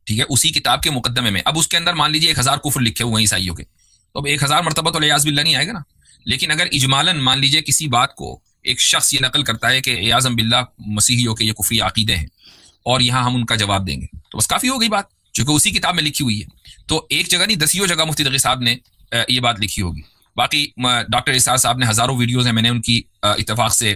ٹھیک ہے، اسی کتاب کے مقدمے میں، اب اس کے اندر مان لیجیے 1000 کفر لکھے ہوئے ہیں عیسائیوں کے، تو اب 1000 مرتبہ تو العیاذ باللہ نہیں آئے گا نا۔ لیکن اگر اجمالاً مان لیجیے کسی بات کو ایک شخص یہ نقل کرتا ہے کہ عیاذ باللہ مسیحیوں کے یہ کفری عقیدے ہیں، اور یہاں ہم ان کا جواب دیں گے، تو بس کافی ہو گئی بات، چونکہ اسی کتاب میں لکھی ہوئی ہے۔ تو ایک جگہ نہیں، 10 جگہ مفتی تقی صاحب نے یہ بات لکھی ہوگی۔ باقی ڈاکٹر اسرار صاحب نے ہزاروں ویڈیوز ہیں، میں نے ان کی اتفاق سے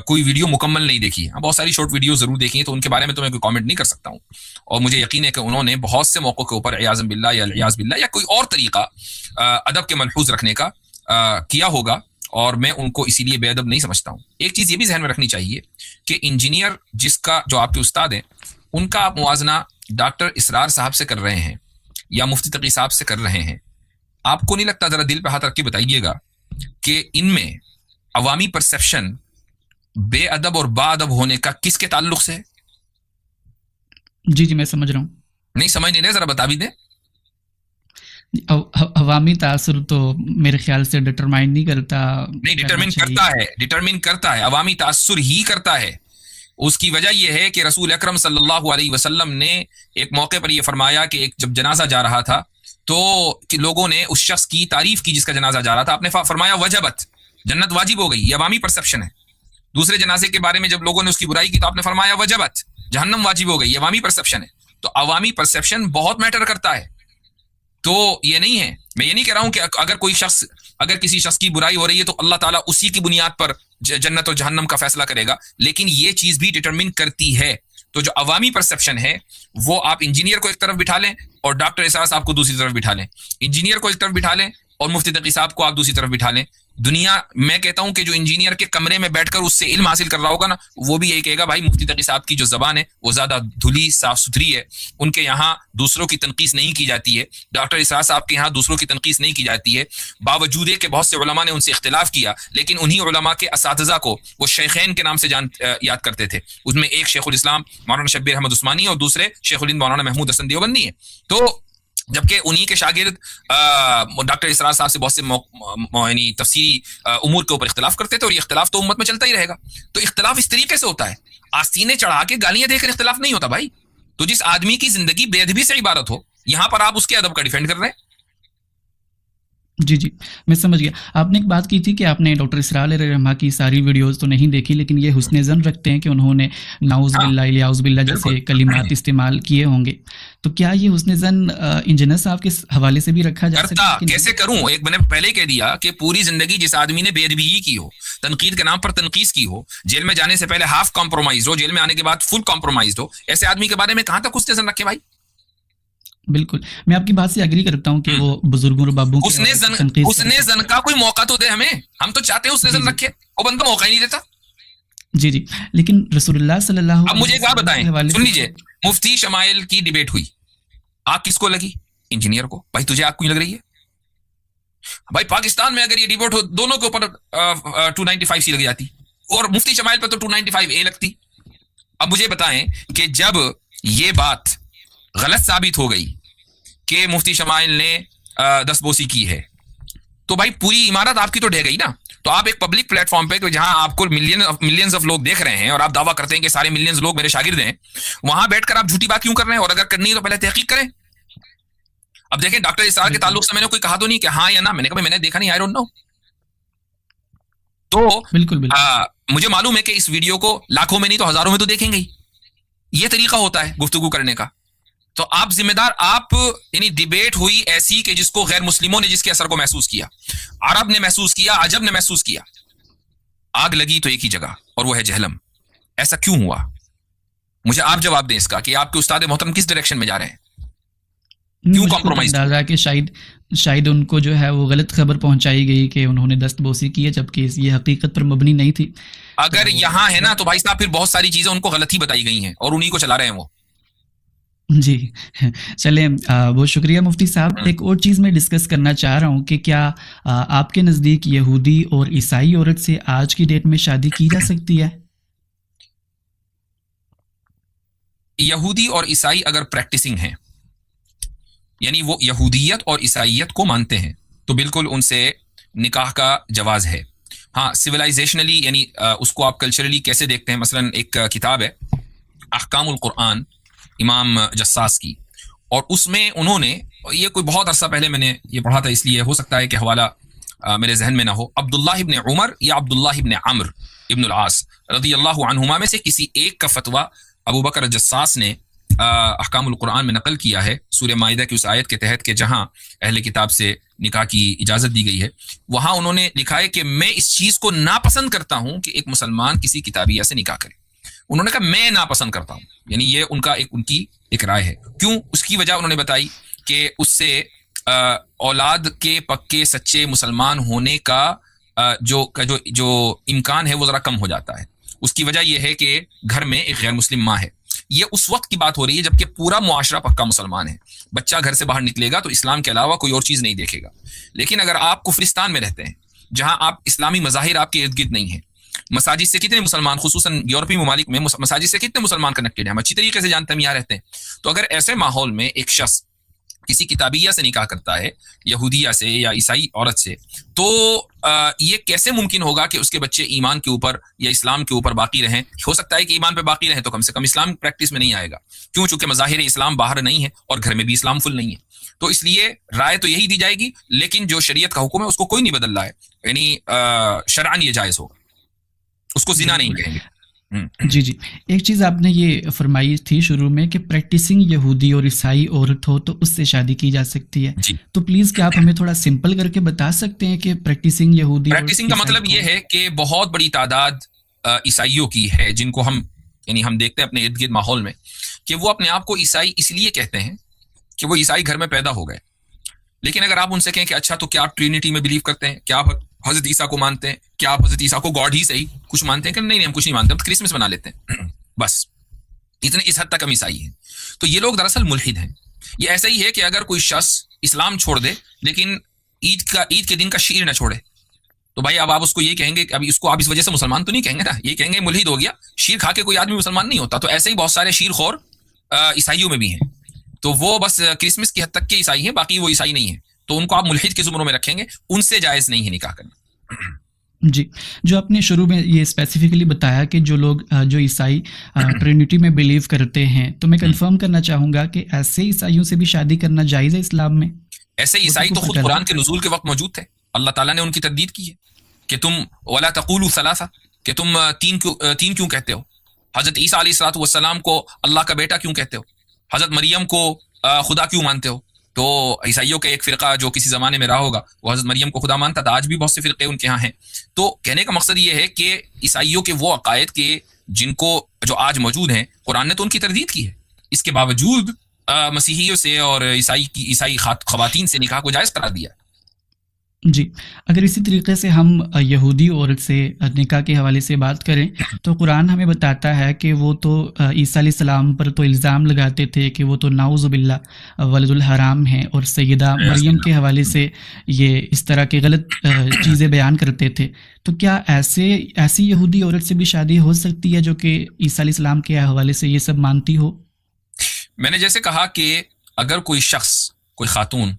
کوئی ویڈیو مکمل نہیں دیکھی ہے، بہت ساری شارٹ ویڈیو ضرور دیکھی ہیں، تو ان کے بارے میں تو میں کوئی کامنٹ نہیں کر سکتا ہوں، اور مجھے یقین ہے کہ انہوں نے بہت سے موقعوں کے اوپر عیاذ باللہ یا العیاذ باللہ یا کوئی اور طریقہ ادب کے ملحوظ رکھنے کا کیا ہوگا، اور میں ان کو اسی لیے بے ادب نہیں سمجھتا ہوں۔ ایک چیز یہ بھی ذہن میں رکھنی چاہیے کہ انجینئر جو آپ کے استاد ہیں، ان کا آپ موازنہ ڈاکٹر اسرار صاحب سے کر رہے ہیں یا مفتی تقی صاحب سے کر رہے ہیں، آپ کو نہیں لگتا، ذرا دل پہ ہاتھ رکھ کے بتائیے گا کہ ان میں عوامی پرسیپشن بے ادب اور با ادب ہونے کا کس کے تعلق سے ہے؟ جی جی، میں سمجھ رہا ہوں۔ نہیں سمجھ نہیں رہے، ذرا بتا بھی دیں۔ عوامی تاثر تو میرے خیال سے ڈٹرمائن نہیں کرتا، نہیں، ڈٹرمن کرتا ہے، عوامی تاثر ہی کرتا ہے، اس کی وجہ یہ ہے کہ رسول اکرم صلی اللہ علیہ وسلم نے ایک موقع پر یہ فرمایا کہ ایک جب جنازہ جا رہا تھا تو لوگوں نے اس شخص کی تعریف کی جس کا جنازہ جا رہا تھا. آپ نے فرمایا وجبت، جنت واجب ہو گئی. یہ عوامی پرسپشن ہے. دوسرے جنازے کے بارے میں جب لوگوں نے اس کی برائی کی تو آپ نے فرمایا وجبت، جہنم واجب ہو گئی. یہ عوامی پرسپشن ہے. تو عوامی پرسپشن بہت میٹر کرتا ہے. تو یہ نہیں ہے، میں یہ نہیں کہہ رہا ہوں کہ اگر کسی شخص کی برائی ہو رہی ہے تو اللہ تعالیٰ اسی کی بنیاد پر جنت اور جہنم کا فیصلہ کرے گا، لیکن یہ چیز بھی ڈٹرمن کرتی ہے. تو جو عوامی پرسپشن ہے وہ آپ انجینئر کو ایک طرف بٹھا لیں اور ڈاکٹر اسرار صاحب کو دوسری طرف بٹھا لیں، انجینئر کو ایک طرف بٹھا لیں اور مفتی تقی صاحب کو آپ دوسری طرف بٹھا لیں. دنیا میں کہتا ہوں کہ جو انجینئر کے کمرے میں بیٹھ کر اس سے علم حاصل کر رہا ہوگا نا، وہ بھی یہی کہے گا بھائی مفتی تقی صاحب کی جو زبان ہے وہ زیادہ دھلی صاف ستھری ہے، ان کے یہاں دوسروں کی تنقیص نہیں کی جاتی ہے. ڈاکٹر اسرار صاحب کے یہاں دوسروں کی تنقیص نہیں کی جاتی ہے، باوجود کہ بہت سے علماء نے ان سے اختلاف کیا، لیکن انہی علماء کے اساتذہ کو وہ شیخین کے نام سے یاد کرتے تھے. اس میں ایک شیخ الاسلام مولانا شبیر احمد عثمانی اور دوسرے شیخ الہند مولانا محمود حسن دیوبندی ہیں. تو جبکہ انہی کے شاگرد ڈاکٹر اسرار صاحب سے بہت سے یعنی تفسیری امور کے اوپر اختلاف کرتے تھے، اور یہ اختلاف تو امت میں چلتا ہی رہے گا. تو اختلاف اس طریقے سے ہوتا ہے، آستینے چڑھا کے گالیاں دے کر اختلاف نہیں ہوتا بھائی. تو جس آدمی کی زندگی بے ادبی سے عبارت ہو، یہاں پر آپ اس کے ادب کا ڈیفینڈ کر رہے ہیں. جی جی میں سمجھ گیا. آپ نے ایک بات کی تھی کہ آپ نے ڈاکٹر اسرار علیہ رحمہ کی ساری ویڈیوز تو نہیں دیکھی، لیکن یہ حسن ظن رکھتے ہیں کہ انہوں نے نعوذ باللہ الیاعوذ باللہ جیسے کلمات استعمال کیے ہوں گے. تو کیا یہ حسن ظن انجینئر صاحب کے حوالے سے بھی رکھا جا سکتا ہے؟ کیسے کروں؟ ایک میں نے پہلے ہی کہہ دیا کہ پوری زندگی جس آدمی نے بے ادبی ہی کی ہو، تنقید کے نام پر تنقید کی ہو، جیل میں جانے سے پہلے ہاف کمپرومائز ہو، جیل میں آنے کے بعد فل کمپرومائز ہو، ایسے آدمی کے بارے میں کہاں تک حسن ظن رکھے بھائی؟ بالکل میں آپ کی بات سے اگری کرتا ہوں کہ وہ بزرگوں اور بابوں حسن ظن کا کوئی موقع تو دے ہمیں، ہم تو چاہتے ہیں حسن ظن رکھے، وہ بندہ موقع ہی نہیں دیتا. جی جی لیکن رسول اللہ صلی اللہ علیہ وسلم. اب مجھے ایک بات بتائیں، سن لیجئے، مفتی شمائل کی ڈیبیٹ ہوئی، آگ کس کو لگی؟ انجینئر کو. بھائی تجھے آگ کیوں لگ رہی ہے؟ بھائی پاکستان میں اگر یہ ڈیبیٹ ہو دونوں کے اوپر 295 سی لگ جاتی، اور مفتی شمائل پہ تو 295 اے لگتی. اب مجھے بتائیں کہ جب یہ بات غلط ثابت ہو گئی کہ مفتی شمائل نے دستبوسی کی ہے، تو بھائی پوری عمارت آپ کی تو ڈھہ گئی نا. تو آپ ایک پبلک پلیٹ فارم پہ جہاں آپ کو ملینز آف لوگ دیکھ رہے ہیں اور آپ دعویٰ کرتے ہیں کہ سارے ملینز لوگ میرے شاگرد ہیں، وہاں بیٹھ کر آپ جھوٹی بات کیوں کر رہے ہیں؟ اور اگر کرنی ہے تو پہلے تحقیق کریں. اب دیکھیں ڈاکٹر اسرار کے تعلق سے میں نے کوئی کہا تو نہیں کہ ہاں یا نہ، میں نے کہا میں نے دیکھا نہیں، آئی ڈونٹ نو. تو بالکل مجھے معلوم ہے کہ اس ویڈیو کو لاکھوں میں نہیں تو ہزاروں میں تو دیکھیں گے ہی. یہ طریقہ ہوتا ہے گفتگو کرنے کا. تو آپ ذمہ دار، آپ یعنی ڈیبیٹ ہوئی ایسی کہ جس کو غیر مسلموں نے جس کے اثر کو محسوس کیا، عرب نے محسوس کیا، عجب نے محسوس کیا. آگ لگی تو ایک ہی جگہ اور وہ ہے جہلم. ایسا کیوں ہوا؟ مجھے آپ جواب دیں اس کا کہ آپ کے استاد محترم کس ڈائریکشن میں جا رہے ہیں، کیوں کمپرومائز؟ اندازہ کہ شاید ان کو جو ہے وہ غلط خبر پہنچائی گئی کہ انہوں نے دست بوسی کی ہے، جبکہ یہ حقیقت پر مبنی نہیں تھی. اگر یہاں ہے نا تو بھائی صاحب پھر بہت ساری چیزیں ان کو غلط ہی بتائی گئی ہیں اور انہی کو چلا رہے ہیں وہ. جی چلیں بہت شکریہ مفتی صاحب. ایک اور چیز میں ڈسکس کرنا چاہ رہا ہوں کہ کیا آپ کے نزدیک یہودی اور عیسائی عورت سے آج کی ڈیٹ میں شادی کی جا سکتی ہے؟ یہودی اور عیسائی اگر پریکٹسنگ ہیں، یعنی وہ یہودیت اور عیسائیت کو مانتے ہیں، تو بالکل ان سے نکاح کا جواز ہے. ہاں سویلائزیشنلی یعنی اس کو آپ کلچرلی کیسے دیکھتے ہیں. مثلا ایک کتاب ہے احکام القرآن امام جساس کی، اور اس میں انہوں نے، یہ کوئی بہت عرصہ پہلے میں نے یہ پڑھا تھا، اس لیے ہو سکتا ہے کہ حوالہ میرے ذہن میں نہ ہو، عبداللہ ابن عمر یا عبداللہ ابن عمر ابن العاص رضی اللہ عنہما میں سے کسی ایک کا فتویٰ ابو بکر جساس نے احکام القرآن میں نقل کیا ہے، سورہ مائدہ کی اس آیت کے تحت کہ جہاں اہل کتاب سے نکاح کی اجازت دی گئی ہے. وہاں انہوں نے لکھا ہے کہ میں اس چیز کو ناپسند کرتا ہوں کہ ایک مسلمان کسی کتابیہ سے نکاح کرے. انہوں نے کہا میں ناپسند کرتا ہوں، یعنی یہ ان کی ایک رائے ہے. کیوں؟ اس کی وجہ انہوں نے بتائی کہ اس سے اولاد کے پکے سچے مسلمان ہونے کا جو امکان ہے وہ ذرا کم ہو جاتا ہے. اس کی وجہ یہ ہے کہ گھر میں ایک غیر مسلم ماں ہے. یہ اس وقت کی بات ہو رہی ہے جبکہ پورا معاشرہ پکا مسلمان ہے. بچہ گھر سے باہر نکلے گا تو اسلام کے علاوہ کوئی اور چیز نہیں دیکھے گا. لیکن اگر آپ کفرستان میں رہتے ہیں جہاں آپ اسلامی مظاہر آپ کے ارد گرد نہیں ہیں، مساجد سے کتنے مسلمان، خصوصاً یورپی ممالک میں مساجد سے کتنے مسلمان کنیکٹڈ ہیں، ہم اچھی طریقے سے جانتے ہیں، ہم یہاں رہتے ہیں. تو اگر ایسے ماحول میں ایک شخص کسی کتابیہ سے نکاح کرتا ہے، یہودیہ سے یا عیسائی عورت سے، تو یہ کیسے ممکن ہوگا کہ اس کے بچے ایمان کے اوپر یا اسلام کے اوپر باقی رہیں؟ ہو سکتا ہے کہ ایمان پہ باقی رہیں تو کم سے کم اسلام پریکٹس میں نہیں آئے گا، کیوں؟ چونکہ مظاہر اسلام باہر نہیں ہے اور گھر میں بھی اسلام فل نہیں ہے. تو اس لیے رائے تو یہی دی جائے گی، لیکن جو شریعت کا حکم ہے اس کو کوئی نہیں بدل رہا ہے، یعنی شرعاً یہ جائز ہوگا، اس کو زنا نہیں کہیں گے. جی جی، ایک چیز آپ نے یہ فرمائی تھی شروع میں کہ پریکٹسنگ یہودی اور عیسائی عورت ہو تو اس سے شادی کی جا سکتی ہے. جی، تو پلیز کیا آپ ہمیں تھوڑا سمپل کر کے بتا سکتے ہیں کہ پریکٹسنگ یہودی اور پریکٹسنگ کا عیسائی مطلب یہ ہے کہ بہت بڑی تعداد عیسائیوں کی ہے جن کو ہم دیکھتے ہیں اپنے ارد گرد ماحول میں کہ وہ اپنے آپ کو عیسائی اس لیے کہتے ہیں کہ وہ عیسائی گھر میں پیدا ہو گئے. لیکن اگر آپ ان سے کہیں کہ اچھا تو کیا آپ ٹرینٹی میں بلیو کرتے ہیں، کیا آپ حضرت عیسیٰ کو مانتے ہیں، کیا آپ حضرت عیسیٰ کو گاڈ ہی صحیح کچھ مانتے ہیں؟ کہ نہیں ہم کچھ نہیں مانتے، ہم کرسمس بنا لیتے ہیں بس. اس حد تک ہم عیسائی ہیں. تو یہ لوگ دراصل ملحد ہیں. یہ ایسا ہی ہے کہ اگر کوئی شخص اسلام چھوڑ دے لیکن عید کے دن کا شیر نہ چھوڑے، تو بھائی اب آپ اس کو یہ کہیں گے کہ اب اس کو آپ اس وجہ سے مسلمان تو نہیں کہیں گے نا، یہ کہیں گے ملحد ہو گیا. شیر کھا کے کوئی آدمی مسلمان نہیں ہوتا. تو ایسے ہی بہت سارے شیر خور عیسائیوں میں بھی ہیں، تو وہ بس کرسمس کی حد تک کے عیسائی ہیں، باقی وہ عیسائی نہیں ہیں. تو ان کو آپ ملحد کے زمروں میں رکھیں گے، ان سے جائز نہیں ہے نکاح کرنا. جی، جو آپ نے شروع میں یہ اسپیسیفکلی بتایا کہ جو لوگ جو عیسائی ٹرینٹی میں بلیو کرتے ہیں، تو میں کنفرم کرنا چاہوں گا کہ ایسے عیسائیوں سے بھی شادی کرنا جائز ہے اسلام میں؟ ایسے عیسائی تو خود قرآن کے نزول کے وقت موجود تھے. اللہ تعالیٰ نے ان کی تردید کی ہے کہ تم ولا تقولوا ثلاثہ، کہ تم تین کیوں کہتے ہو؟ حضرت عیسیٰ علیہ الصلوۃ والسلام کو اللہ کا بیٹا کیوں کہتے ہو؟ حضرت مریم کو خدا کیوں مانتے ہو؟ تو عیسائیوں کے ایک فرقہ جو کسی زمانے میں رہا ہوگا وہ حضرت مریم کو خدا مانتا تھا. آج بھی بہت سے فرقے ان کے ہاں ہیں. تو کہنے کا مقصد یہ ہے کہ عیسائیوں کے وہ عقائد کے جن کو جو آج موجود ہیں، قرآن نے تو ان کی تردید کی ہے. اس کے باوجود مسیحیوں سے اور عیسائی خواتین سے نکاح کو جائز قرار دیا. جی، اگر اسی طریقے سے ہم یہودی عورت سے نکاح کے حوالے سے بات کریں تو قرآن ہمیں بتاتا ہے کہ وہ تو عیسیٰ علیہ السلام پر تو الزام لگاتے تھے کہ وہ تو نعوذ باللہ ولد الحرام ہیں، اور سیدہ مریم کے حوالے سے یہ اس طرح کے غلط چیزیں بیان کرتے تھے. تو کیا ایسی یہودی عورت سے بھی شادی ہو سکتی ہے جو کہ عیسیٰ علیہ السلام کے حوالے سے یہ سب مانتی ہو؟ میں نے جیسے کہا کہ اگر کوئی شخص، کوئی خاتون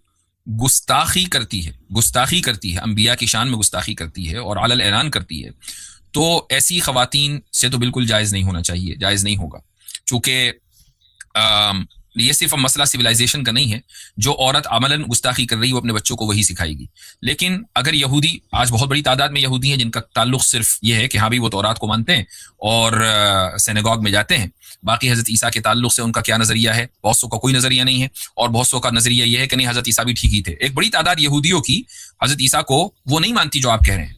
گستاخی کرتی ہے، انبیاء کی شان میں گستاخی کرتی ہے اور علی الاعلان کرتی ہے، تو ایسی خواتین سے تو بالکل جائز نہیں ہونا چاہیے، جائز نہیں ہوگا. چونکہ یہ صرف مسئلہ سویلائزیشن کا نہیں ہے. جو عورت عملاً گستاخی کر رہی ہے وہ اپنے بچوں کو وہی سکھائے گی. لیکن اگر یہودی، آج بہت بڑی تعداد میں یہودی ہیں جن کا تعلق صرف یہ ہے کہ ہاں بھی وہ تورات کو مانتے ہیں اور سینیگوگ میں جاتے ہیں، باقی حضرت عیسیٰ کے تعلق سے ان کا کیا نظریہ ہے؟ بہت سو کا کوئی نظریہ نہیں ہے، اور بہت سو کا نظریہ یہ ہے کہ نہیں حضرت عیسیٰ بھی ٹھیک ہی تھے. ایک بڑی تعداد یہودیوں کی حضرت عیسیٰ کو وہ نہیں مانتی جو آپ کہہ رہے ہیں،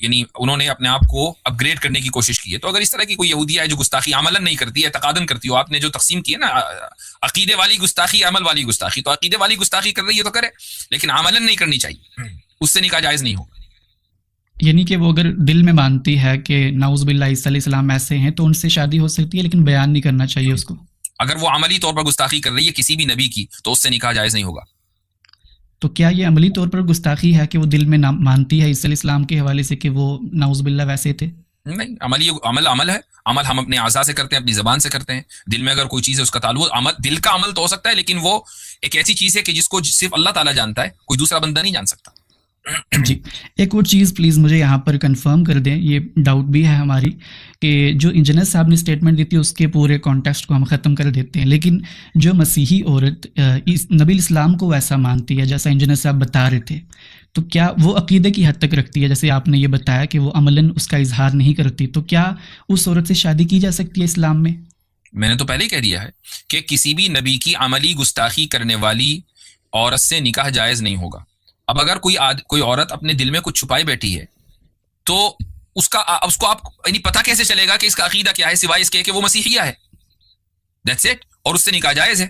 یعنی انہوں نے اپنے آپ کو اپ گریڈ کرنے کی کوشش کی ہے. تو اگر اس طرح کی کوئی یہودیہ ہے جو گستاخی عملاً نہیں کرتی ہے، اعتقاداً کرتی ہو، آپ نے جو تقسیم کی ہے نا عقیدے والی گستاخی، عمل والی گستاخی، تو عقیدے والی گستاخی کر رہی ہے تو کرے، لیکن عملاً نہیں کرنی چاہیے، اس سے نکاح جائز نہیں ہوگا. یعنی کہ وہ اگر دل میں مانتی ہے کہ نعوذ باللہ عیسیٰ علیہ السلام ایسے ہیں تو ان سے شادی ہو سکتی ہے، لیکن بیان نہیں کرنا چاہیے اس کو. اگر وہ عملی طور پر گستاخی کر رہی ہے کسی بھی نبی کی تو اس سے نکاح جائز نہیں ہوگا. تو کیا یہ عملی طور پر گستاخی ہے کہ وہ دل میں مانتی ہے عیسیٰ علیہ السلام کے حوالے سے کہ وہ نعوذ باللہ ویسے تھے؟ نہیں، عمل ہے. عمل ہم اپنے اعضاء سے کرتے ہیں، اپنی زبان سے کرتے ہیں. دل میں اگر کوئی چیز ہے اس کا تعلق دل کا عمل تو ہو سکتا ہے، لیکن وہ ایک ایسی چیز ہے کہ جس کو صرف اللہ تعالیٰ جانتا ہے، کوئی دوسرا بندہ نہیں جان سکتا. جی، ایک اور چیز پلیز مجھے یہاں پر کنفرم کر دیں، یہ ڈاؤٹ بھی ہے ہماری کہ جو انجینئر صاحب نے اسٹیٹمنٹ دی تھی اس کے پورے کانٹیکسٹ کو ہم ختم کر دیتے ہیں، لیکن جو مسیحی عورت نبی الاسلام کو ویسا مانتی ہے جیسا انجینئر صاحب بتا رہے تھے، تو کیا وہ عقیدے کی حد تک رکھتی ہے؟ جیسے آپ نے یہ بتایا کہ وہ عملاً اس کا اظہار نہیں کرتی، تو کیا اس عورت سے شادی کی جا سکتی ہے اسلام میں؟ میں نے تو پہلے ہی کہہ دیا ہے کہ کسی بھی نبی کی عملی گستاخی کرنے والی عورت سے نکاح جائز نہیں ہوگا. اب اگر کوئی عورت اپنے دل میں کچھ چھپائے بیٹھی ہے تو اس کو آپ یعنی پتہ کیسے چلے گا کہ اس کا عقیدہ کیا ہے، سوائے اس کے کہ وہ مسیحیہ ہے؟ That's it. اور اس سے نکاح جائز ہے.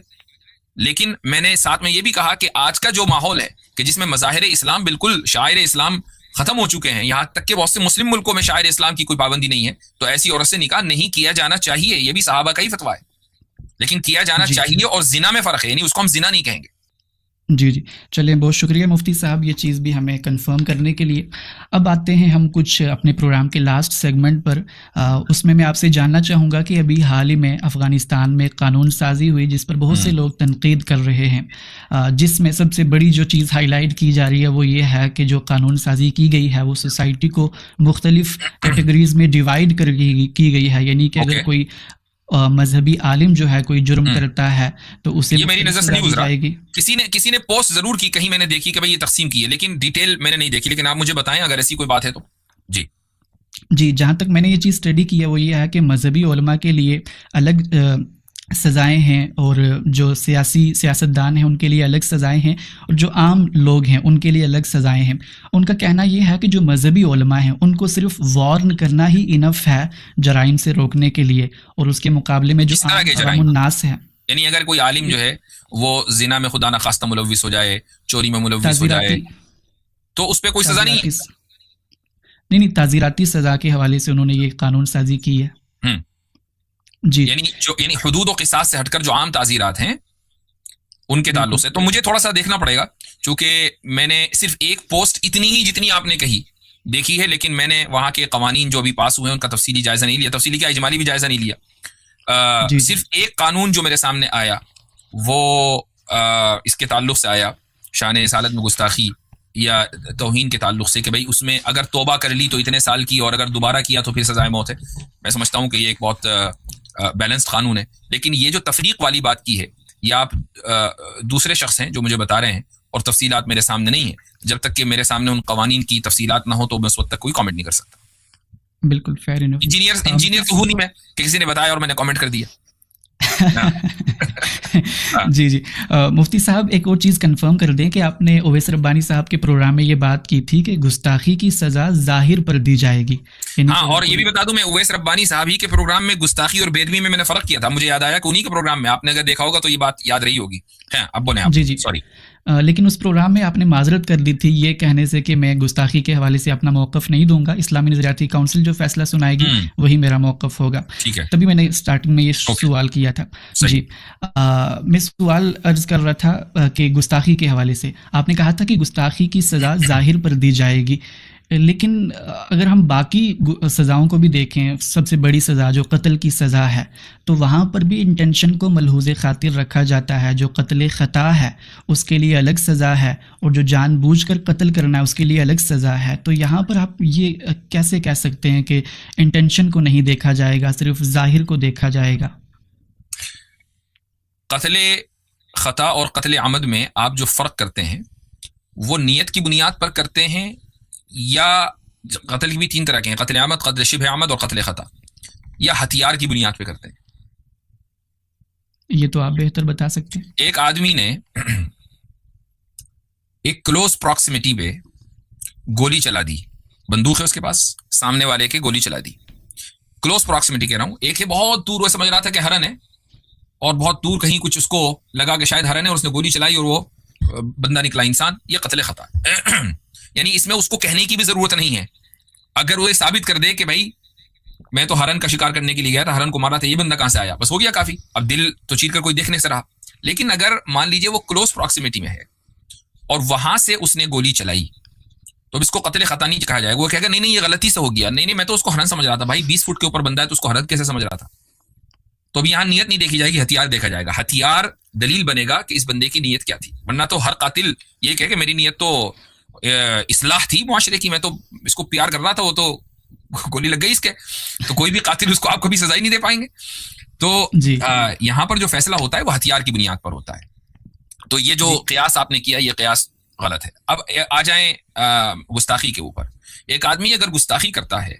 لیکن میں نے ساتھ میں یہ بھی کہا کہ آج کا جو ماحول ہے کہ جس میں مظاہر اسلام، بالکل شاعر اسلام ختم ہو چکے ہیں، یہاں تک کہ بہت سے مسلم ملکوں میں شاعر اسلام کی کوئی پابندی نہیں ہے، تو ایسی عورت سے نکاح نہیں کیا جانا چاہیے. یہ بھی صحابہ کا ہی فتویٰ ہے، لیکن کیا جانا چاہیے. اور زنا میں فرق ہے، یعنی اس کو ہم زنا نہیں کہیں گے. جی جی، چلیں بہت شکریہ مفتی صاحب یہ چیز بھی ہمیں کنفرم کرنے کے لیے. اب آتے ہیں ہم کچھ اپنے پروگرام کے لاسٹ سیگمنٹ پر. اس میں آپ سے جاننا چاہوں گا کہ ابھی حال ہی میں افغانستان میں قانون سازی ہوئی جس پر بہت سے لوگ تنقید کر رہے ہیں، جس میں سب سے بڑی جو چیز ہائی لائٹ کی جا رہی ہے وہ یہ ہے کہ جو قانون سازی کی گئی ہے وہ سوسائٹی کو مختلف کیٹیگریز میں ڈیوائیڈ کر کی گئی ہے. یعنی کہ اگر کوئی مذہبی عالم جو ہے کوئی جرم کرتا ہے تو اسے یہ میری نظر سے نہیں گزرا. جائے گی. کسی نے پوسٹ ضرور کی، کہیں میں نے دیکھی کہ بھئی یہ تقسیم کی ہے، لیکن ڈیٹیل میں نے نہیں دیکھی. لیکن آپ مجھے بتائیں اگر ایسی کوئی بات ہے تو. جی جہاں تک میں نے یہ چیز اسٹڈی کی ہے وہ یہ ہے کہ مذہبی علماء کے لیے الگ سزائیں ہیں، اور جو سیاستدان ہیں ان کے لیے الگ سزائیں ہیں، اور جو عام لوگ ہیں ان کے لیے الگ سزائیں ہیں. ان کا کہنا یہ ہے کہ جو مذہبی علماء ہیں ان کو صرف وارن کرنا ہی انف ہے جرائم سے روکنے کے لیے، اور اس کے مقابلے میں جو عام الناس ہیں، یعنی اگر کوئی عالم جو ہے وہ زنا میں خدا نخواستہ ملوث ہو جائے، چوری میں ملوث ہو جائے، تو اس پہ کوئی سزا نہیں ہے. نہیں، تعزیراتی سزا کے حوالے سے انہوں نے یہ قانون سازی کی ہے. جی، یعنی حدود و قصاص سے ہٹ کر جو عام تعزیرات ہیں ان کے تعلق سے. تو مجھے تھوڑا سا دیکھنا پڑے گا، چونکہ میں نے صرف ایک پوسٹ اتنی ہی جتنی آپ نے کہی دیکھی ہے، لیکن میں نے وہاں کے قوانین جو ابھی پاس ہوئے ہیں ان کا تفصیلی جائزہ نہیں لیا، تفصیلی کیا اجمالی بھی جائزہ نہیں لیا. صرف ایک قانون جو میرے سامنے آیا وہ اس کے تعلق سے آیا، شان رسالت میں گستاخی یا توہین کے تعلق سے، کہ بھئی اس میں اگر توبہ کر لی تو اتنے سال کی، اور اگر دوبارہ کیا تو پھر سزائے موت ہے. میں سمجھتا ہوں کہ یہ ایک بہت بیلنسڈ قانون ہے. لیکن یہ جو تفریق والی بات کی ہے، یہ آپ دوسرے شخص ہیں جو مجھے بتا رہے ہیں، اور تفصیلات میرے سامنے نہیں ہیں. جب تک کہ میرے سامنے ان قوانین کی تفصیلات نہ ہو تو میں اس وقت تک کوئی کامنٹ نہیں کر سکتا. بالکل فیئر انف. انجینئر تو ہوں نہیں میں کہ کسی نے بتایا اور میں نے کامنٹ کر دیا. جی جی، مفتی صاحب ایک اور چیز کنفرم کر دیں کہ آپ نے اویس ربانی صاحب کے پروگرام میں یہ بات کی تھی کہ گستاخی کی سزا ظاہر پر دی جائے گی. ہاں، اور یہ بھی بتا دوں میں اویس ربانی صاحب ہی کے پروگرام میں گستاخی اور بے ادبی میں نے فرق کیا تھا. مجھے یاد آیا کہ انہی کے پروگرام میں آپ نے اگر دیکھا ہوگا تو یہ بات یاد رہی ہوگی. اب بولیں آپ. جی جی، سوری. لیکن اس پروگرام میں آپ نے معذرت کر دی تھی یہ کہنے سے کہ میں گستاخی کے حوالے سے اپنا موقف نہیں دوں گا، اسلامی نظریاتی کونسل جو فیصلہ سنائے گی وہی میرا موقف ہوگا. تبھی میں نے اسٹارٹنگ میں یہ سوال کیا تھا. جی، میں سوال عرض کر رہا تھا کہ گستاخی کے حوالے سے آپ نے کہا تھا کہ گستاخی کی سزا ظاہر پر دی جائے گی، لیکن اگر ہم باقی سزاؤں کو بھی دیکھیں، سب سے بڑی سزا جو قتل کی سزا ہے تو وہاں پر بھی انٹینشن کو ملحوظ خاطر رکھا جاتا ہے. جو قتل خطا ہے اس کے لیے الگ سزا ہے، اور جو جان بوجھ کر قتل کرنا ہے اس کے لیے الگ سزا ہے. تو یہاں پر آپ یہ کیسے کہہ سکتے ہیں کہ انٹینشن کو نہیں دیکھا جائے گا، صرف ظاہر کو دیکھا جائے گا؟ قتل خطا اور قتل عمد میں آپ جو فرق کرتے ہیں وہ نیت کی بنیاد پر کرتے ہیں، یا قتل کی بھی 3 طرح کے ہیں، قتل عمد، قتل شبہ عمد اور قتل خطا، یا ہتھیار کی بنیاد پہ کرتے ہیں؟ یہ تو آپ بہتر بتا سکتے ہیں. ایک آدمی نے ایک کلوز پراکسیمیٹی پہ گولی چلا دی، بندوق ہے اس کے پاس، سامنے والے کے گولی چلا دی. کلوز پراکسیمیٹی کہہ رہا ہوں، ایک ہے بہت دور، وہ سمجھ رہا تھا کہ ہرن ہے، اور بہت دور کہیں کچھ اس کو لگا کہ شاید ہرن ہے، اور اس نے گولی چلائی اور وہ بندہ نکلا انسان. یہ قتل خطا. یعنی اس میں اس کو کہنے کی بھی ضرورت نہیں ہے. اگر وہ ثابت کر دے کہ بھائی میں تو ہرن کا شکار کرنے کے لیے گیا تھا، ہرن کو مارا تھا، یہ بندہ کہاں سے آیا، بس ہو گیا کافی. اب دل تو چیر کر کوئی دیکھنے سے رہا. لیکن اگر مان لیجئے وہ کلوز پراکسیمیٹی میں ہے اور وہاں سے اس نے گولی چلائی تو اب اس کو قتل خطا نہیں کہا جائے گا. وہ کہے گا نہیں یہ غلطی سے ہو گیا، نہیں میں تو اس کو ہرن سمجھ رہا تھا. بھائی 20 فٹ کے اوپر بندہ ہے تو اس کو ہرن کیسے سمجھ رہا تھا؟ تو اب یہاں نیت نہیں دیکھی جائے گی، ہتھیار دیکھا جائے گا. ہتھیار دلیل بنے گا کہ اس بندے کی نیت کیا تھی. ورنہ تو ہر قاتل یہ کہے کہ میری نیت تو اصلاح تھی معاشرے کی، میں تو اس کو پیار کر رہا تھا، وہ تو گولی لگ گئی اس کے، تو کوئی بھی قاتل اس کو آپ کبھی سزا ہی نہیں دے پائیں گے. تو یہاں پر جو فیصلہ ہوتا ہے وہ ہتھیار کی بنیاد پر ہوتا ہے. تو یہ جو قیاس آپ نے کیا یہ قیاس غلط ہے. اب آ جائیں گستاخی کے اوپر. ایک آدمی اگر گستاخی کرتا ہے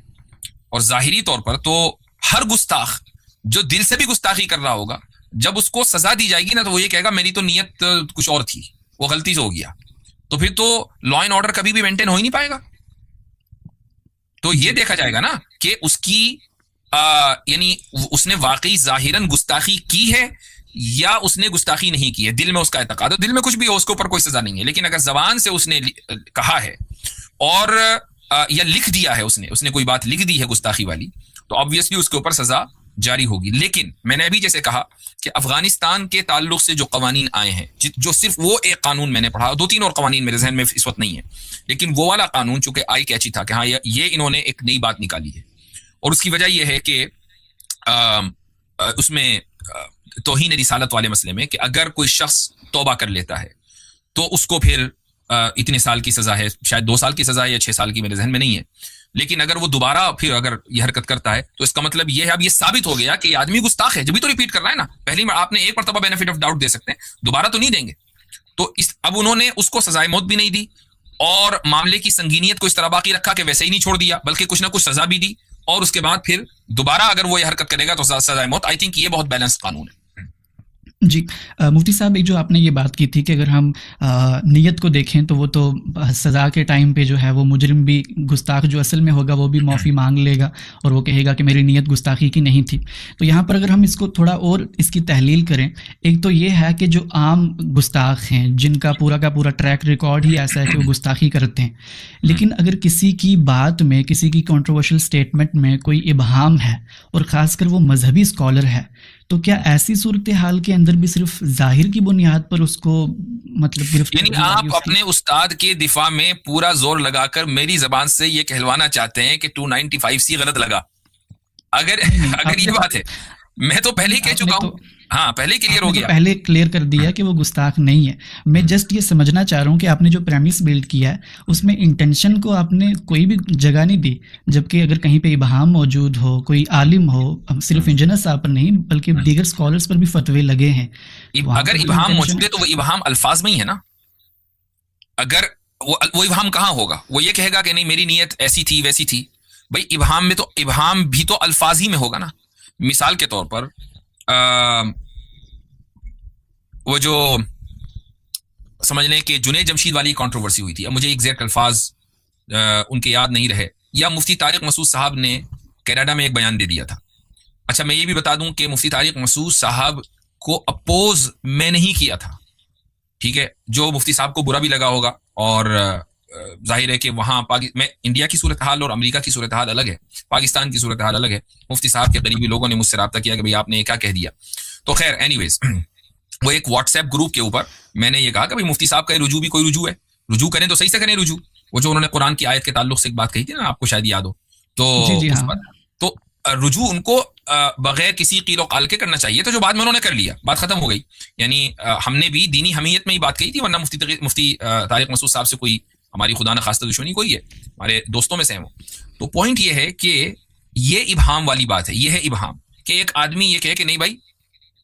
اور ظاہری طور پر، تو ہر گستاخ جو دل سے بھی گستاخی کر رہا ہوگا جب اس کو سزا دی جائے گی نا تو وہ یہ کہے گا میری تو نیت کچھ اور تھی، وہ غلطی سے ہو گیا. تو پھر تو لا اینڈ آرڈر کبھی بھی مینٹین ہو ہی نہیں پائے گا. تو یہ دیکھا جائے گا نا کہ اس کی یعنی اس نے واقعی ظاہراً گستاخی کی ہے یا اس نے گستاخی نہیں کی ہے. دل میں اس کا اعتقاد ہے، دل میں کچھ بھی ہو اس کے اوپر کوئی سزا نہیں ہے. لیکن اگر زبان سے اس نے کہا ہے اور یا لکھ دیا ہے، اس نے کوئی بات لکھ دی ہے گستاخی والی، تو آبویسلی اس کے اوپر سزا جاری ہوگی. لیکن میں نے ابھی جیسے کہا کہ افغانستان کے تعلق سے جو قوانین آئے ہیں, جو صرف وہ ایک قانون میں نے پڑھا, 2-3 اور قوانین میرے ذہن میں اس وقت نہیں ہے, لیکن وہ والا قانون چونکہ آئی کیچی تھا کہ ہاں یہ انہوں نے ایک نئی بات نکالی ہے, اور اس کی وجہ یہ ہے کہ اس میں توہین رسالت والے مسئلے میں کہ اگر کوئی شخص توبہ کر لیتا ہے تو اس کو پھر اتنے سال کی سزا ہے, شاید 2 سال کی سزا ہے یا 6 سال کی, میرے ذہن میں نہیں ہے. لیکن اگر وہ دوبارہ پھر اگر یہ حرکت کرتا ہے تو اس کا مطلب یہ ہے, اب یہ ثابت ہو گیا کہ یہ آدمی گستاخ ہے, جبھی تو ریپیٹ کر رہا ہے نا. پہلی آپ نے ایک مرتبہ بینیفٹ آف ڈاؤٹ دے سکتے ہیں, دوبارہ تو نہیں دیں گے. تو اب انہوں نے اس کو سزائے موت بھی نہیں دی, اور معاملے کی سنگینیت کو اس طرح باقی رکھا کہ ویسے ہی نہیں چھوڑ دیا, بلکہ کچھ نہ کچھ سزا بھی دی, اور اس کے بعد پھر دوبارہ اگر وہ یہ حرکت کرے گا تو سزائے موت. آئی تھنک یہ بہت بیلنس قانون ہے. جی مفتی صاحب, ایک جو آپ نے یہ بات کی تھی کہ اگر ہم نیت کو دیکھیں تو وہ تو سزا کے ٹائم پہ جو ہے وہ مجرم بھی, گستاخ جو اصل میں ہوگا وہ بھی معافی مانگ لے گا اور وہ کہے گا کہ میری نیت گستاخی کی نہیں تھی. تو یہاں پر اگر ہم اس کو تھوڑا اور اس کی تحلیل کریں, ایک تو یہ ہے کہ جو عام گستاخ ہیں جن کا پورا ٹریک ریکارڈ ہی ایسا ہے کہ وہ گستاخی کرتے ہیں, لیکن اگر کسی کی بات میں, کسی کی کنٹروورشل سٹیٹمنٹ میں کوئی ابہام ہے اور خاص کر وہ مذہبی اسکالر ہے, تو کیا ایسی صورتحال کے اندر بھی صرف ظاہر کی بنیاد پر اس کو مطلب گرفتار, یعنی آپ اپنے استاد کے دفاع میں پورا زور لگا کر میری زبان سے یہ کہلوانا چاہتے ہیں کہ 295C غلط لگا؟ اگر یہ بات ہے, میں تو پہلے ہی کہہ چکا ہوں, ہاں پہلے کلیئر ہو گیا, پہلے کلیئر کر دیا کہ وہ گستاخ نہیں ہے. میں جسٹ یہ سمجھنا چاہ رہا ہوں کہ آپ نے جو پریمس بلڈ کیا ہے اس میں انٹینشن کو آپ نے کوئی بھی جگہ نہیں دی, جبکہ اگر کہیں پہ ابہام موجود ہو, کوئی عالم ہو, صرف انجینئر صاحب پر نہیں بلکہ دیگر اسکالرس پر بھی فتوے لگے ہیں, اگر ابہام موجود ہے تو وہ ابہام الفاظ میں ہی ہے نا. اگر وہ ابہام کہاں ہوگا؟ وہ یہ کہے گا کہ نہیں میری نیت ایسی تھی ویسی تھی. بھائی ابہام میں تو ابہام بھی تو الفاظ ہی میں ہوگا نا. مثال کے طور پر وہ جو سمجھ لیں کہ جنید جمشید والی کنٹروورسی ہوئی تھی, اب مجھے ایگزیکٹ الفاظ ان کے یاد نہیں رہے, یا مفتی طارق مسعود صاحب نے کینیڈا میں ایک بیان دے دیا تھا. اچھا میں یہ بھی بتا دوں کہ مفتی طارق مسعود صاحب کو اپوز میں نہیں کیا تھا, ٹھیک ہے, جو مفتی صاحب کو برا بھی لگا ہوگا, اور ظاہر ہے کہ وہاں میں انڈیا کی صورتحال اور امریکہ کی صورتحال الگ ہے, پاکستان کی صورتحال الگ ہے. مفتی صاحب کے قریبی لوگوں نے مجھ سے رابطہ کیا کہ بھئی آپ نے یہ کیا کہہ دیا. تو خیر اینی ویز, وہ ایک واٹس ایپ گروپ کے اوپر میں نے یہ کہا کہ بھئی مفتی صاحب کا رجوع بھی کوئی رجوع ہے, رجوع کریں تو صحیح سے کریں رجوع. وہ جو انہوں نے قرآن کی آیت کے تعلق سے ایک بات کہی تھی نا, آپ کو شاید یاد ہو, تو جی ہاں, تو رجوع ان کو بغیر کسی قیل و قال کے کرنا چاہیے, تو جو بعد میں انہوں نے کر لیا, بات ختم ہو گئی. یعنی ہم نے بھی دینی حمیت میں ہی بات کہی تھی, ورنہ مفتی طارق مسعود صاحب سے کوئی ہماری خدا نہ خواستہ دشمنی کوئی ہے, ہمارے دوستوں میں سے ہیں وہ. تو پوائنٹ یہ ہے کہ یہ ابہام والی بات ہے, یہ ہے ابہام کہ ایک آدمی یہ کہے کہ نہیں بھائی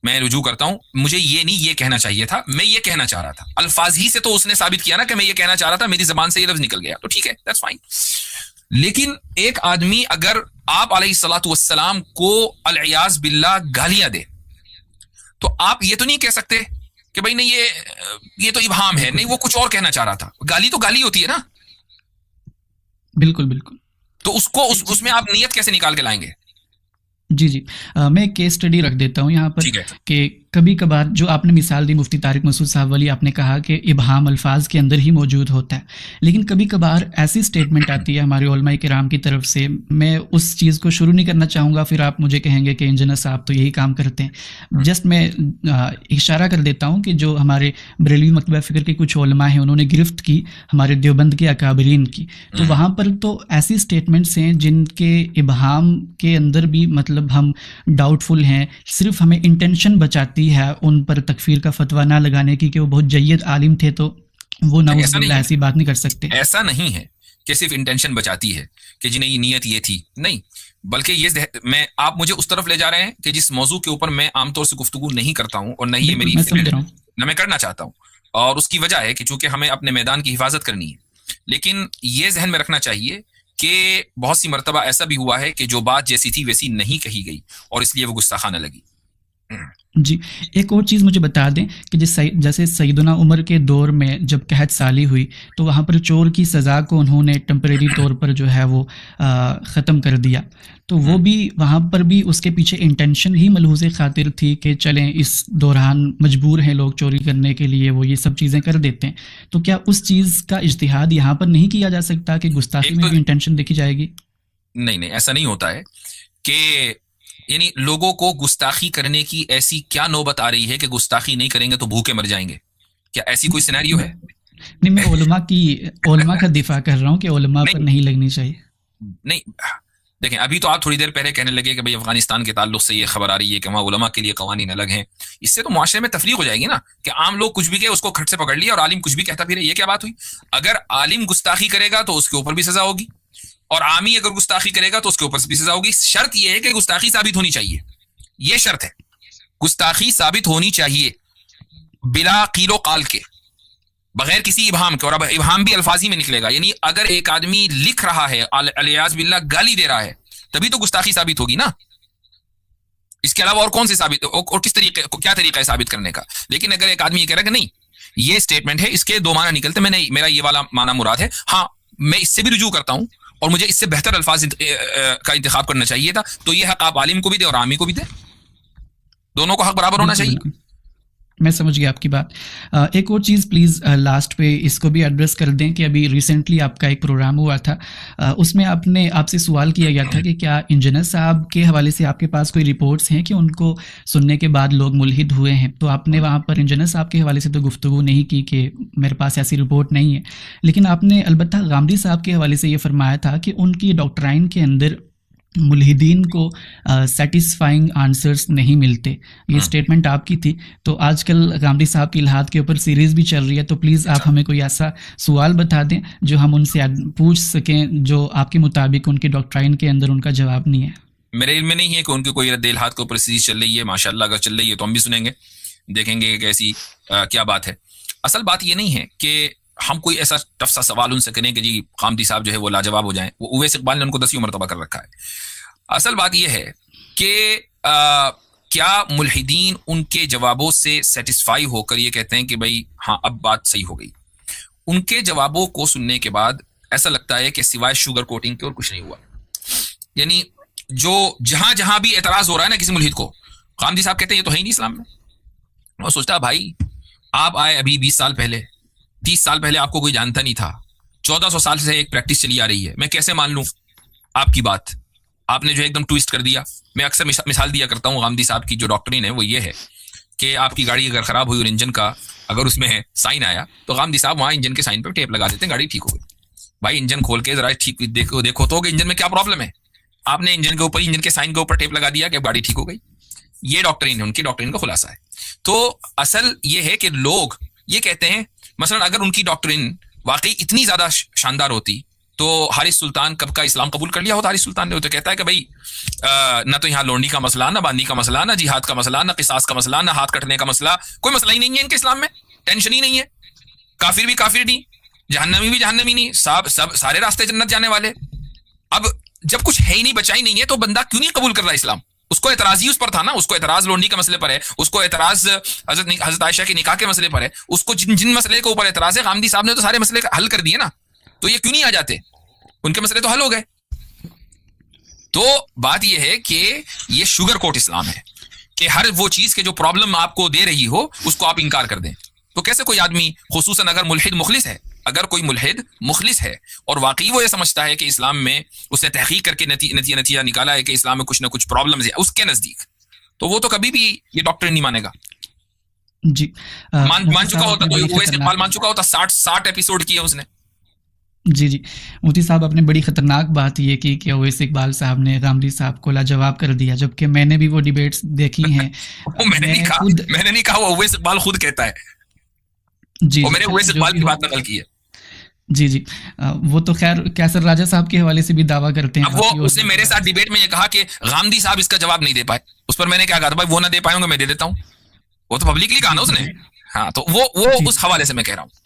میں رجوع کرتا ہوں, مجھے یہ نہیں یہ کہنا چاہیے تھا, میں یہ کہنا چاہ رہا تھا. الفاظ ہی سے تو اس نے ثابت کیا نا کہ میں یہ کہنا چاہ رہا تھا, میری زبان سے یہ لفظ نکل گیا, تو ٹھیک ہے, دیٹس فائن. لیکن ایک آدمی اگر آپ علیہ الصلوۃ والسلام کو العیاذ باللہ گالیاں دے, تو آپ یہ تو نہیں کہہ سکتے کہ بھائی نہیں یہ تو ابہام ہے, نہیں وہ کچھ اور کہنا چاہ رہا تھا. گالی تو گالی ہوتی ہے نا. بالکل. تو اس کو اس میں آپ نیت کیسے نکال کے لائیں گے؟ جی میں ایک کیس اسٹڈی رکھ دیتا ہوں یہاں پر ٹھیک ہے. کہ کبھی کبھار جو آپ نے مثال دی مفتی طارق مسعود صاحب والی, آپ نے کہا کہ ابہام الفاظ کے اندر ہی موجود ہوتا ہے, لیکن کبھی کبھار ایسی اسٹیٹمنٹ آتی ہے ہمارے علماء کرام کی طرف سے, میں اس چیز کو شروع نہیں کرنا چاہوں گا, پھر آپ مجھے کہیں گے کہ انجینئر صاحب تو یہی کام کرتے ہیں. جسٹ میں اشارہ کر دیتا ہوں کہ جو ہمارے بریلوی مکتبہ فکر کے کچھ علماء ہیں انہوں نے گرفت کی ہمارے دیوبند کے اکابرین کی, تو وہاں پر تو ایسی اسٹیٹمنٹس ہیں جن کے ابہام کے اندر بھی مطلب ہم ڈاؤٹ فل ہیں, صرف ہمیں انٹینشن بچاتی ہے ان پر تکفیر کا فتویٰ نہ لگانے کی کہ وہ بہت جید عالم تھے, تو وہ نعوذ باللہ ایسی بات نہیں کر سکتے. ایسا نہیں ہے کہ صرف انٹینشن بچاتی ہے کہ جی نہیں نیت یہ تھی, نہیں, بلکہ یہ آپ مجھے اس طرف لے جا رہے ہیں کہ جس موضوع کے اوپر میں عام طور سے گفتگو نہیں کرتا ہوں, اور نہ ہی میری نہ میں کرنا چاہتا ہوں, اور اس کی وجہ ہے کہ چونکہ ہمیں اپنے میدان کی حفاظت کرنی ہے. لیکن یہ ذہن میں رکھنا چاہیے کہ بہت سی مرتبہ ایسا بھی ہوا ہے کہ جو بات جیسی تھی ویسی نہیں کہی گئی, اور اس لیے وہ گستاخانہ لگی. جی ایک اور چیز مجھے بتا دیں کہ جیسے سیدنا عمر کے دور میں جب قحط سالی ہوئی تو وہاں پر چور کی سزا کو انہوں نے ٹیمپریری طور پر جو ہے وہ ختم کر دیا, تو وہ بھی وہاں پر بھی اس کے پیچھے انٹینشن ہی ملحوظ خاطر تھی کہ چلیں اس دوران مجبور ہیں لوگ چوری کرنے کے لیے, وہ یہ سب چیزیں کر دیتے ہیں. تو کیا اس چیز کا اجتہاد یہاں پر نہیں کیا جا سکتا کہ گستاخی میں بھی انٹینشن دیکھی جائے گی؟ نہیں ایسا نہیں ہوتا ہے کہ یعنی لوگوں کو گستاخی کرنے کی ایسی کیا نوبت آ رہی ہے کہ گستاخی نہیں کریں گے تو بھوکے مر جائیں گے؟ کیا ایسی کوئی سینیریو ہے؟ نہیں، میں علماء کا دفاع کر رہا ہوں کہ علماء پر نہیں لگنی چاہیے. نہیں دیکھیں، ابھی تو آپ تھوڑی دیر پہلے کہنے لگے کہ بھئی افغانستان کے تعلق سے یہ خبر آ رہی ہے کہ وہاں علماء کے لیے قوانین الگ ہیں. اس سے تو معاشرے میں تفریق ہو جائے گی نا، کہ عام لوگ کچھ بھی کہے اس کو کھٹ سے پکڑ لیا اور عالم کچھ بھی کہتا پھرے. یہ کیا بات ہوئی؟ اگر عالم گستاخی کرے گا تو اس کے اوپر بھی سزا ہوگی، اور عامی اگر گستاخی کرے گا تو اس کے اوپر بھی سزا ہوگی. شرط یہ ہے کہ گستاخی ثابت ہونی چاہیے. یہ شرط ہے، گستاخی ثابت ہونی چاہیے بلا قیل و قال کے، بغیر کسی ابہام کے. اور اب ابہام بھی الفاظی میں نکلے گا، یعنی اگر ایک آدمی لکھ رہا ہے الیاذ باللہ گالی دے رہا ہے تبھی تو گستاخی ثابت ہوگی نا. اس کے علاوہ اور کون سے ثابت، اور کس طریقے، کیا طریقہ ہے ثابت کرنے کا؟ لیکن اگر ایک آدمی یہ کہہ رہا ہے کہ نہیں یہ سٹیٹمنٹ ہے، اس کے دو معنی نکلتے، میں نہیں، میرا یہ والا معنی مراد ہے، ہاں میں اس سے بھی رجوع کرتا ہوں اور مجھے اس سے بہتر الفاظ کا انتخاب کرنا چاہیے تھا، تو یہ حق آپ عالم کو بھی دے اور عامی کو بھی دے. دونوں کو حق برابر ہونا چاہیے. بالکل. میں سمجھ گیا آپ کی بات. ایک اور چیز پلیز لاسٹ پہ اس کو بھی ایڈریس کر دیں کہ ابھی ریسنٹلی آپ کا ایک پروگرام ہوا تھا، اس میں آپ سے سوال کیا گیا تھا کہ کیا انجینئر صاحب کے حوالے سے آپ کے پاس کوئی رپورٹس ہیں کہ ان کو سننے کے بعد لوگ ملحد ہوئے ہیں. تو آپ نے وہاں پر انجینئر صاحب کے حوالے سے تو گفتگو نہیں کی کہ میرے پاس ایسی رپورٹ نہیں ہے، لیکن آپ نے البتہ غامدی صاحب کے حوالے سے یہ فرمایا تھا کہ ان کی ڈاکٹرائن کے اندر ملحدین کو سیٹسفائنگ آنسرز نہیں ملتے. یہ سٹیٹمنٹ آپ کی تھی. تو آج کل غامدی صاحب کی الحاد کے اوپر سیریز بھی چل رہی ہے، تو پلیز آپ ہمیں کوئی ایسا سوال بتا دیں جو ہم ان سے پوچھ سکیں جو آپ کے مطابق ان کی ڈاکٹرائن کے اندر ان کا جواب نہیں ہے. میرے علم میں نہیں ہے کہ ان کی کوئی رد الحاد کے اوپر سیریز چل رہی ہے. ماشاءاللہ اگر چل رہی ہے تو ہم بھی سنیں گے، دیکھیں گے کہ ایسی کیا بات ہے. اصل بات یہ نہیں ہے کہ ہم کوئی ایسا ٹف سا سوال ان سے کریں کہ جی غامدی صاحب جو ہے وہ لاجواب ہو جائیں. وہ اویس اقبال نے ان کو 10 مرتبہ کر رکھا ہے. اصل بات یہ ہے کہ کیا ملحدین ان کے جوابوں سے سیٹسفائی ہو کر یہ کہتے ہیں کہ بھئی ہاں اب بات صحیح ہو گئی؟ ان کے جوابوں کو سننے کے بعد ایسا لگتا ہے کہ سوائے شوگر کوٹنگ کے اور کچھ نہیں ہوا. یعنی جو جہاں بھی اعتراض ہو رہا ہے نا کسی ملحد کو، غامدی صاحب کہتے ہیں یہ تو ہے ہی نہیں اسلام میں. وہ سوچتا بھائی آپ آئے ابھی 20 سال پہلے، 30 سال پہلے آپ کو کوئی جانتا نہیں تھا، 1400 سال سے ایک پریکٹس چلی آ رہی ہے، میں کیسے مان لوں آپ کی بات؟ آپ نے جو ایک دم ٹویسٹ کر دیا. میں اکثر مثال دیا کرتا ہوں، غامدی صاحب کی جو ڈاکٹرین ہے وہ یہ ہے کہ آپ کی گاڑی اگر خراب ہوئی اور انجن کا اگر اس میں سائن آیا تو غامدی صاحب وہاں انجن کے سائن پہ ٹیپ لگا دیتے ہیں، گاڑی ٹھیک ہو گئی. بھائی انجن کھول کے ذرا ٹھیک دیکھو تو کہ انجن میں کیا پرابلم ہے. آپ نے انجن کے اوپر، انجن کے سائن کے اوپر ٹیپ لگا دیا کہ گاڑی ٹھیک ہو گئی. یہ ڈاکٹرین ہے، ان کی ڈاکٹرین کا خلاصہ ہے. تو اصل یہ ہے کہ لوگ یہ کہتے ہیں، مثلا اگر ان کی ڈاکٹرین واقعی اتنی زیادہ شاندار ہوتی تو حارث سلطان کب کا اسلام قبول کر لیا ہوتا. حارث سلطان نے تو کہتا ہے کہ بھائی نہ تو یہاں لونڈی کا مسئلہ، نہ باندی کا مسئلہ، نہ جہاد کا مسئلہ، نہ قصاص کا مسئلہ، نہ ہاتھ کٹنے کا مسئلہ، کوئی مسئلہ ہی نہیں ہے ان کے اسلام میں. ٹینشن ہی نہیں ہے. کافر بھی کافر نہیں، جہنمی بھی جہنمی نہیں، سب سارے راستے جنت جانے والے. اب جب کچھ ہے ہی نہیں، بچا ہی نہیں ہے، تو بندہ کیوں نہیں قبول کر رہا اسلام؟ اس کو اعتراض ہی اس پر تھا نا. اس کو اعتراض لونڈی کے مسئلے پر ہے، اس کو اعتراض حضرت عائشہ کے نکاح کے مسئلے پر ہے، اس کو جن مسئلے کے اوپر اعتراض ہے، غامدی صاحب نے تو سارے مسئلے حل کر دیے نا. تو یہ کیوں نہیں آ جاتے؟ ان کے مسئلے تو حل ہو گئے. تو بات یہ ہے کہ یہ شوگر کوٹ اسلام ہے کہ ہر وہ چیز کے جو پرابلم آپ کو دے رہی ہو اس کو آپ انکار کر دیں. تو کیسے کوئی آدمی، خصوصاً اگر ملحد مخلص ہے، اگر کوئی ملحد مخلص ہے اور واقعی وہ یہ سمجھتا ہے کہ اسلام میں اس نے تحقیق کر کے نتیجہ نکالا ہے کہ اسلام میں کچھ نہ کچھ پرابلمز ہیں اس کے نزدیک، تو وہ تو کبھی بھی یہ ڈاکٹر نہیں مانے گا. جی مان چکا ہوتا تو وہ استقبال مان چکا ہوتا. 60 ایپیسوڈ کیے اس نے. جی مفتی صاحب، آپ نے بڑی خطرناک بات یہ کی کہ اویس اقبال صاحب نے غامدی صاحب کو لاجواب کر دیا، جبکہ میں نے بھی وہ ڈیبیٹس دیکھی ہیں. میں نے نہیں کہا، وہ اویس اقبال خود کہتا ہے. جی میں نے اویس اقبال کی بات نقل کی ہے. جی وہ تو خیر کیسر راجہ صاحب کے حوالے سے بھی دعویٰ کرتے ہیں. اب وہ اس نے میرے ساتھ ڈیبیٹ میں یہ کہا کہ غامدی صاحب اس کا جواب نہیں دے پائے. اس پر میں نے کیا کہا تھا، بھائی وہ نہ دے پائے ہوں گے میں دے دیتا ہوں. وہ تو پبلکلی کہا نا اس نے. ہاں تو وہ اس حوالے سے میں کہہ رہا ہوں.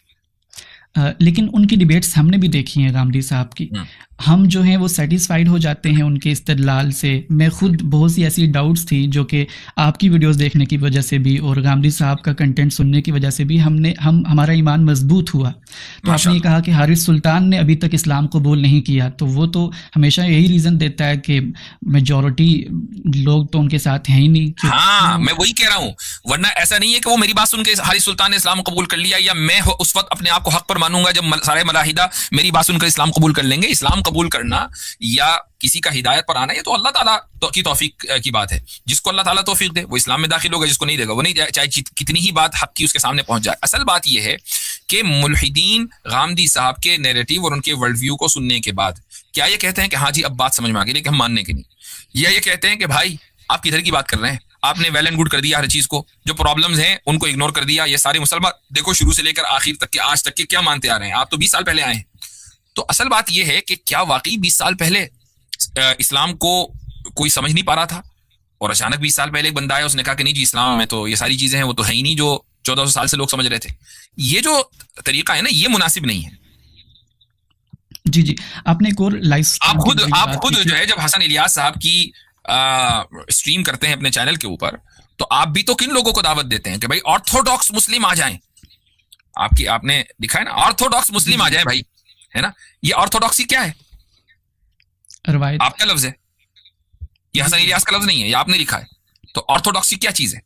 لیکن ان کی ڈیبیٹس ہم نے بھی دیکھی ہیں غامدی صاحب کی. ہم جو ہیں وہ سیٹسفائیڈ ہو جاتے ہیں ان کے استدلال سے. میں خود بہت سی ایسی ڈاؤٹس تھی جو کہ آپ کی ویڈیوز دیکھنے کی وجہ سے بھی اور غامدی صاحب کا کنٹینٹ سننے کی وجہ سے بھی ہمارا ایمان مضبوط ہوا. تو آپ نے یہ کہا کہ حارث سلطان نے ابھی تک اسلام قبول نہیں کیا، تو وہ تو ہمیشہ یہی ریزن دیتا ہے کہ میجورٹی لوگ تو ان کے ساتھ ہیں ہی نہیں. ہاں میں وہی کہہ رہا ہوں، ورنہ ایسا نہیں ہے کہ وہ میری بات سن کے حارث سلطان نے اسلام قبول کر لیا، یا میں اس وقت اپنے آپ کو حق پر مانوں گا جب سارے ملاحدہ میری بات سن کر اسلام قبول کر لیں گے. اسلام قبول کرنا یا کسی کا ہدایت پر آنا، یہ تو اللہ تعالیٰ کی توفیق کی بات ہے. جس کو اللہ تعالیٰ توفیق دے وہ اسلام میں داخل ہوگا، جس کو نہیں دے گا وہ نہیں، چاہے کتنی ہی بات حق کی اس کے سامنے پہنچ جائے. اصل بات یہ ہے کہ ملحدین غامدی صاحب کے نیریٹو اور ان کے ورلڈ ویو کو سننے کے بعد کیا یہ کہتے ہیں کہ ہاں جی اب بات سمجھ میں آ گئی لیکن ہم ماننے کے نہیں، یا یہ کہتے ہیں کہ بھائی آپ کدھر کی بات کر رہے ہیں، آپ نے ویل اینڈ گڈ کر دیا ہر چیز کو، جو پرابلمز ہیں ان کو اگنور کر دیا، یہ سارے مسلمان دیکھو شروع سے لے کر آخر تک کے آج تک کے کیا مانتے آ رہے ہیں، آپ تو 20 سال پہلے آئے ہیں. تو اصل بات یہ ہے کہ کیا واقعی 20 سال پہلے اسلام کو کوئی سمجھ نہیں پا رہا تھا اور اچانک 20 سال پہلے ایک بندہ آیا اس نے کہا کہ نہیں جی اسلام میں تو یہ ساری چیزیں ہیں وہ تو ہے ہی نہیں جو 1400 سال سے لوگ سمجھ رہے تھے. یہ جو طریقہ ہے نا یہ مناسب نہیں ہے. جی جی آپ نے ایک اور لائف آپ خود جو ہے جب حسن الیاس صاحب کی اسٹریم کرتے ہیں اپنے چینل کے اوپر تو آپ بھی تو کن لوگوں کو دعوت دیتے ہیں کہ بھائی آرتھوڈاکس مسلم آ جائیں. آپ نے لکھا ہے نا آرتھوڈاکس مسلم آ جائیں بھائی، ہے نا. یہ آرتھوڈاکسی کیا ہے؟ روایت. آپ کا لفظ ہے، یہ حسن الیاس کا لفظ نہیں ہے، یہ آپ نے لکھا ہے. تو آرتھوڈاکسی کیا چیز ہے؟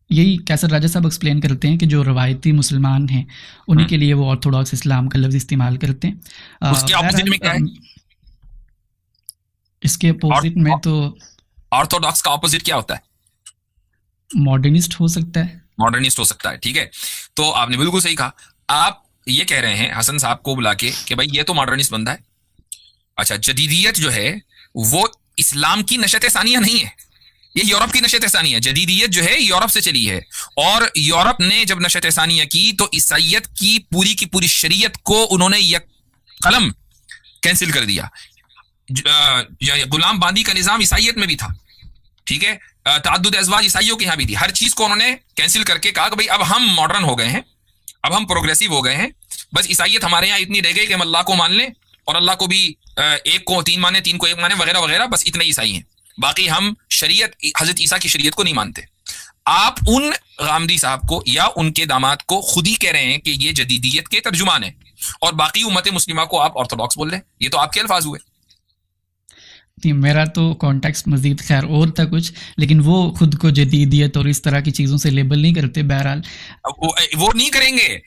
یہی کیسر راجہ صاحب ایکسپلین کرتے ہیں کہ جو روایتی مسلمان ہیں انہیں کے لیے وہ آرتھوڈاکس اسلام کا لفظ استعمال کرتے ہیں. اس کے اپوزٹ میں کیا ہے؟ اس کے اپوزٹ میں تو آرتھوڈاکس کا اپوزٹ کیا ہوتا ہے؟ ماڈرنسٹ ہو سکتا ہے. ماڈرنسٹ ہو سکتا ہے، ٹھیک ہے. تو آپ نے بالکل صحیح کہا. آپ یہ کہہ رہے ہیں حسن صاحب کو بلا کے کہ بھائی یہ تو ماڈرنسٹ بندہ ہے. اچھا جدیدیت جو ہے وہ اسلام کی نشت ثانیہ نہیں ہے، یہ یورپ کی نشت ثانیہ ہے. جدیدیت جو ہے یورپ سے چلی ہے اور یورپ نے جب نشت ثانیہ کی تو عیسائیت کی پوری شریعت کو انہوں نے یک قلم کینسل کر دیا. غلام باندی کا نظام عیسائیت میں بھی تھا، ٹھیک ہے. تعدد ازواج عیسائیوں کے یہاں بھی تھی. ہر چیز کو انہوں نے کینسل کر کے کہا کہ بھائی اب ہم ماڈرن ہو گئے ہیں، اب ہم پروگریسو ہو گئے ہیں، بس عیسائیت ہمارے یہاں اتنی رہ گئی کہ ہم اللہ کو مان لیں اور اللہ کو بھی ایک کو 3 مانے، 3 کو 1 مانے وغیرہ وغیرہ، بس اتنے عیسائی ہیں. باقی ہم شریعت حضرت عیسیٰ کی شریعت کو نہیں مانتے. آپ ان غامدی صاحب کو یا ان کے داماد کو خود ہی کہہ رہے ہیں کہ یہ جدیدیت کے ترجمان ہیں اور باقی امت مسلمہ کو آپ آرتھوڈاکس بول رہے ہیں. یہ تو آپ کے الفاظ ہوئے. میرا تو کانٹیکس مزید خیر اور تھا کچھ، لیکن وہ خود کو جدیدیت اور اس طرح کی چیزوں سے لیبل نہیں کرتے. بہرحال وہ نہیں کریں گے،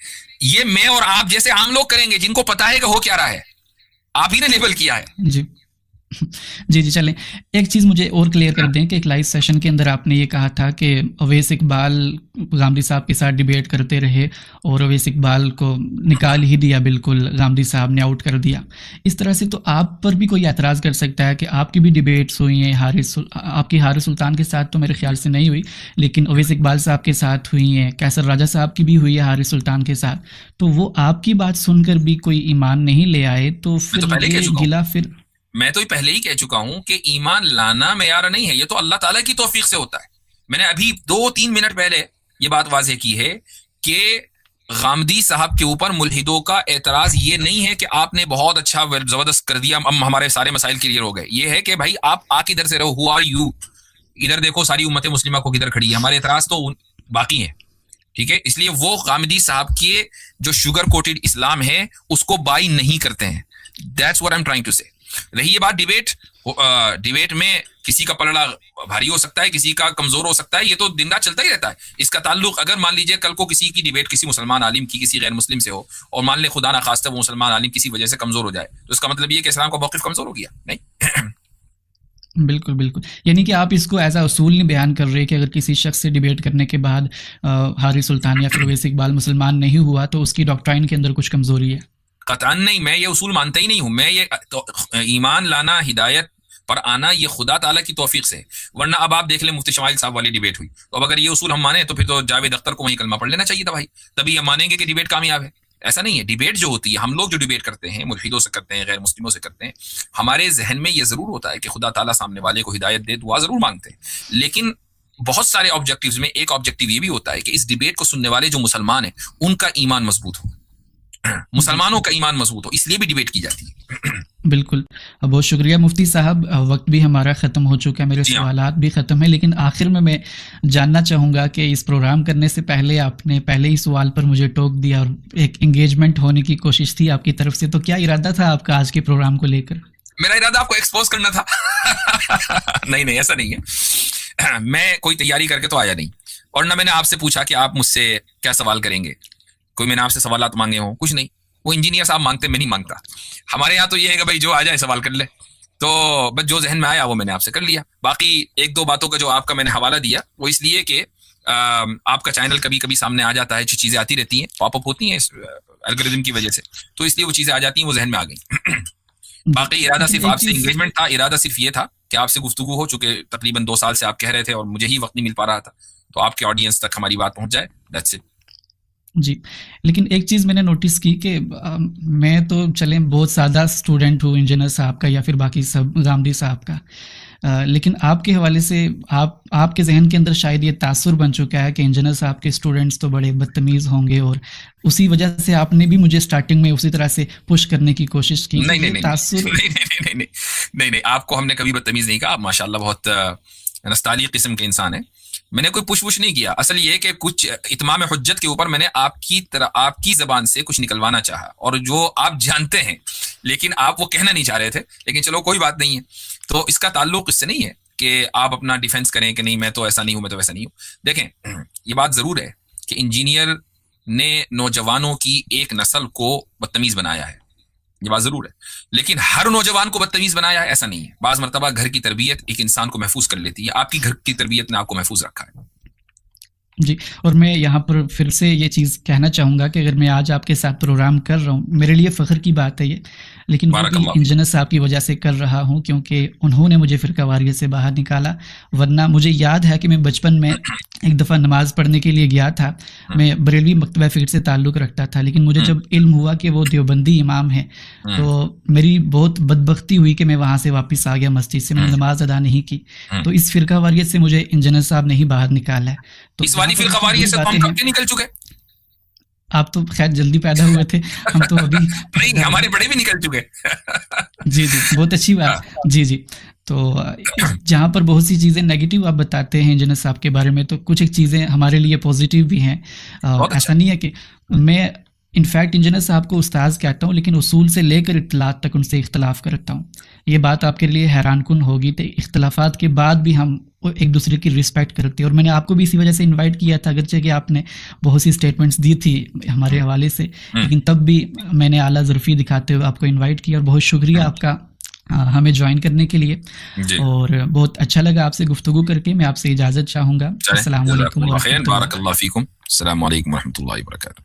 یہ میں اور آپ جیسے عام لوگ کریں گے جن کو پتا ہے کہ ہو کیا رہا ہے. آپ ہی نے لیبل کیا ہے. جی چلیں ایک چیز مجھے اور کلیئر کر دیں کہ ایک لائیو سیشن کے اندر آپ نے یہ کہا تھا کہ اویس اقبال غامدی صاحب کے ساتھ ڈیبیٹ کرتے رہے اور اویس اقبال کو نکال ہی دیا، بالکل غامدی صاحب نے آؤٹ کر دیا. اس طرح سے تو آپ پر بھی کوئی اعتراض کر سکتا ہے کہ آپ کی بھی ڈیبیٹس ہوئی ہیں. آپ کی حارث سلطان کے ساتھ تو میرے خیال سے نہیں ہوئی، لیکن اویس اقبال صاحب کے ساتھ ہوئی ہیں. کیسر راجہ صاحب کی بھی ہوئی ہے حارث سلطان کے ساتھ. تو وہ آپ کی بات سن کر بھی کوئی ایمان نہیں لے آئے تو پھر یہ گلا پھر میں تو پہلے ہی کہہ چکا ہوں کہ ایمان لانا معیار نہیں ہے، یہ تو اللہ تعالیٰ کی توفیق سے ہوتا ہے. میں نے ابھی 2-3 منٹ پہلے یہ بات واضح کی ہے کہ غامدی صاحب کے اوپر ملحدوں کا اعتراض یہ نہیں ہے کہ آپ نے بہت اچھا زبردست کر دیا، اب ہمارے سارے مسائل کلیئر ہو گئے. یہ ہے کہ بھائی آپ کدھر سے رہو، ہو آر یو، ادھر دیکھو ساری امت مسلمہ کو کدھر کھڑی ہے. ہمارے اعتراض تو باقی ہیں، ٹھیک ہے. اس لیے وہ غامدی صاحب کے جو شوگر کوٹڈ اسلام ہے اس کو بائی نہیں کرتے ہیں. That's what I am trying to say. رہی یہ بات ڈیبیٹ میں کسی کا پلڑا بھاری ہو سکتا ہے، کسی کا کمزور ہو سکتا ہے، یہ تو دن رات چلتا ہی رہتا ہے. اس کا تعلق اگر مان لیجئے کل کو کسی کی ڈیبیٹ کسی مسلمان عالم کی کسی غیر مسلم سے ہو اور مان لے خدا نخواستہ وہ مسلمان عالم کسی وجہ سے کمزور ہو جائے تو اس کا مطلب یہ کہ اسلام کا موقف کمزور ہو گیا؟ نہیں. بالکل یعنی کہ آپ اس کو ایسا اصول نہیں بیان کر رہے کہ اگر کسی شخص سے ڈیبیٹ کرنے کے بعد حارث سلطان یا پھر اویس اقبال مسلمان نہیں ہوا تو اس کی ڈاکٹرائن کے اندر کچھ کمزوری ہے. قطعاً نہیں، میں یہ اصول مانتا ہی نہیں ہوں. میں یہ ایمان لانا، ہدایت پر آنا یہ خدا تعالیٰ کی توفیق سے. ورنہ اب آپ دیکھ لیں مفتی شمائل صاحب والی ڈیبیٹ ہوئی تو اب اگر یہ اصول ہم مانیں تو پھر تو جاوید اختر کو وہیں کلمہ پڑھ لینا چاہیے تھا بھائی، تبھی ہم مانیں گے کہ ڈیبیٹ کامیاب ہے. ایسا نہیں ہے. ڈیبیٹ جو ہوتی ہے ہم لوگ جو ڈیبیٹ کرتے ہیں ملحدوں سے کرتے ہیں، غیر مسلموں سے کرتے ہیں، ہمارے ذہن میں یہ ضرور ہوتا ہے کہ خدا تعالیٰ سامنے والے کو ہدایت دے، دعا ضرور مانگتے ہیں. لیکن بہت سارے آبجیکٹیوز میں ایک آبجیکٹیو یہ بھی ہوتا ہے کہ اس ڈیبیٹ کو سننے والے جو مسلمان ہیں ان کا ایمان مضبوط ہو، مسلمانوں کا ایمان مضبوط ہو، اس لیے بھی ڈیبیٹ کی جاتی ہے. بالکل بہت شکریہ مفتی صاحب. وقت بھی ہمارا ختم ہو چکا ہے، میرے سوالات بھی ختم ہیں، لیکن آخر میں جاننا چاہوں گا کہ اس پروگرام کرنے سے پہلے آپ نے پہلے ہی سوال پر مجھے ٹوک دیا اور ایک انگیجمنٹ ہونے کی کوشش تھی آپ کی طرف سے، تو کیا ارادہ تھا آپ کا آج کے پروگرام کو لے کر؟ میرا ارادہ آپ کو ایکسپوز کرنا تھا. نہیں ایسا نہیں ہے. میں کوئی تیاری کر کے تو آیا نہیں، اور نہ میں نے آپ سے پوچھا کہ آپ مجھ سے کیا سوال کریں گے. کوئی میں نے آپ سے سوالات مانگے ہوں، کچھ نہیں. وہ انجینئر صاحب مانگتے، میں نہیں مانگتا. ہمارے یہاں تو یہ ہے کہ بھائی جو آ جائے سوال کر لے، تو بس جو ذہن میں آیا وہ میں نے آپ سے کر لیا. باقی ایک دو باتوں کا جو آپ کا میں نے حوالہ دیا وہ اس لیے کہ آپ کا چینل کبھی کبھی سامنے آ جاتا ہے، جو چیزیں آتی رہتی ہیں پاپ اپ ہوتی ہیں اس الگوریتم کی وجہ سے، تو اس لیے وہ چیزیں آ جاتی ہیں، وہ ذہن میں آ گئیں. باقی ارادہ صرف آپ سے انگیجمنٹ تھا، ارادہ صرف یہ تھا کہ آپ سے گفتگو ہو، چونکہ تقریباً 2 سال سے آپ کہہ رہے تھے اور مجھے ہی وقت نہیں مل پا رہا تھا، تو آپ کے آڈینس تک ہماری بات پہنچ جائے. That's it. جی، لیکن ایک چیز میں نے نوٹس کی کہ میں تو چلیں بہت سادہ اسٹوڈنٹ ہوں انجینئر صاحب کا یا پھر باقی سب غامدی صاحب کا، لیکن آپ کے حوالے سے آپ کے ذہن کے اندر شاید یہ تاثر بن چکا ہے کہ انجینئر صاحب کے اسٹوڈنٹس تو بڑے بدتمیز ہوں گے، اور اسی وجہ سے آپ نے بھی مجھے اسٹارٹنگ میں اسی طرح سے پش کرنے کی کوشش کی. نہیں، آپ کو ہم نے کبھی بدتمیز نہیں کہا. آپ ماشاء اللہ بہت نستعلیق قسم کے انسان ہیں. میں نے کوئی پش نہیں کیا. اصل یہ کہ کچھ اتمام حجت کے اوپر میں نے آپ کی زبان سے کچھ نکلوانا چاہا، اور جو آپ جانتے ہیں لیکن آپ وہ کہنا نہیں چاہ رہے تھے، لیکن چلو کوئی بات نہیں ہے. تو اس کا تعلق اس سے نہیں ہے کہ آپ اپنا ڈیفینس کریں کہ نہیں میں تو ایسا نہیں ہوں، میں تو ویسا نہیں ہوں. دیکھیں، یہ بات ضرور ہے کہ انجینئر نے نوجوانوں کی ایک نسل کو بدتمیز بنایا ہے، یہ بات ضرور ہے، لیکن ہر نوجوان کو بدتمیز بنایا ہے ایسا نہیں ہے. بعض مرتبہ گھر کی تربیت ایک انسان کو محفوظ کر لیتی ہے. آپ کی گھر کی تربیت نے آپ کو محفوظ رکھا ہے. جی، اور میں یہاں پر پھر سے یہ چیز کہنا چاہوں گا کہ اگر میں آج آپ کے ساتھ پروگرام کر رہا ہوں، میرے لیے فخر کی بات ہے یہ، لیکن وہ بھی انجینئر صاحب کی وجہ سے کر رہا ہوں، کیونکہ انہوں نے مجھے فرقہ واریت سے باہر نکالا. ورنہ مجھے یاد ہے کہ میں بچپن میں ایک دفعہ نماز پڑھنے کے لیے گیا تھا. میں بریلوی مکتبہ فکر سے تعلق رکھتا تھا، لیکن مجھے جب علم ہوا کہ وہ دیوبندی امام ہیں تو میری بہت بدبختی ہوئی کہ میں وہاں سے واپس آ گیا مسجد سے، میں نے نماز ادا نہیں کی. تو اس فرقہ واریت سے مجھے انجینئر صاحب نے ہی باہر نکالا ہے. تو اس والی فرقہ واریت سے ہم کب کے نکل چکے؟ آپ تو خیر جلدی پیدا ہوئے تھے، ہم تو ابھی نہیں، ہمارے بڑے بھی نکل چکے. جی، بہت اچھی بات. جی، تو جہاں پر بہت سی چیزیں نیگیٹو آپ بتاتے ہیں انجینئر صاحب کے بارے میں، تو کچھ ایک چیزیں ہمارے لیے پازیٹیو بھی ہیں. ایسا نہیں ہے کہ میں انفیکٹ انجینئر صاحب کو استاذ کہتا ہوں، لیکن اصول سے لے کر اطلاعات تک ان سے اختلاف کرتا ہوں. یہ بات آپ کے لیے حیران کن ہوگی، تو اختلافات کے بعد بھی ہم ایک دوسرے کی رسپیکٹ کرتے ہیں. اور میں نے آپ کو بھی اسی وجہ سے انوائٹ کیا تھا، اگرچہ کہ آپ نے بہت سی اسٹیٹمنٹس دی تھی ہمارے حوالے سے، لیکن تب بھی میں نے اعلیٰ ظرفی دکھاتے ہوئے آپ کو انوائٹ کیا، اور بہت شکریہ آپ کا ہمیں جوائن کرنے کے لیے. اور بہت اچھا لگا آپ سے گفتگو کر کے. میں آپ سے اجازت چاہوں گا. السلام علیکم. بارک اللہ فیکم. السلام علیکم ورحمۃ اللہ وبرکاتہ.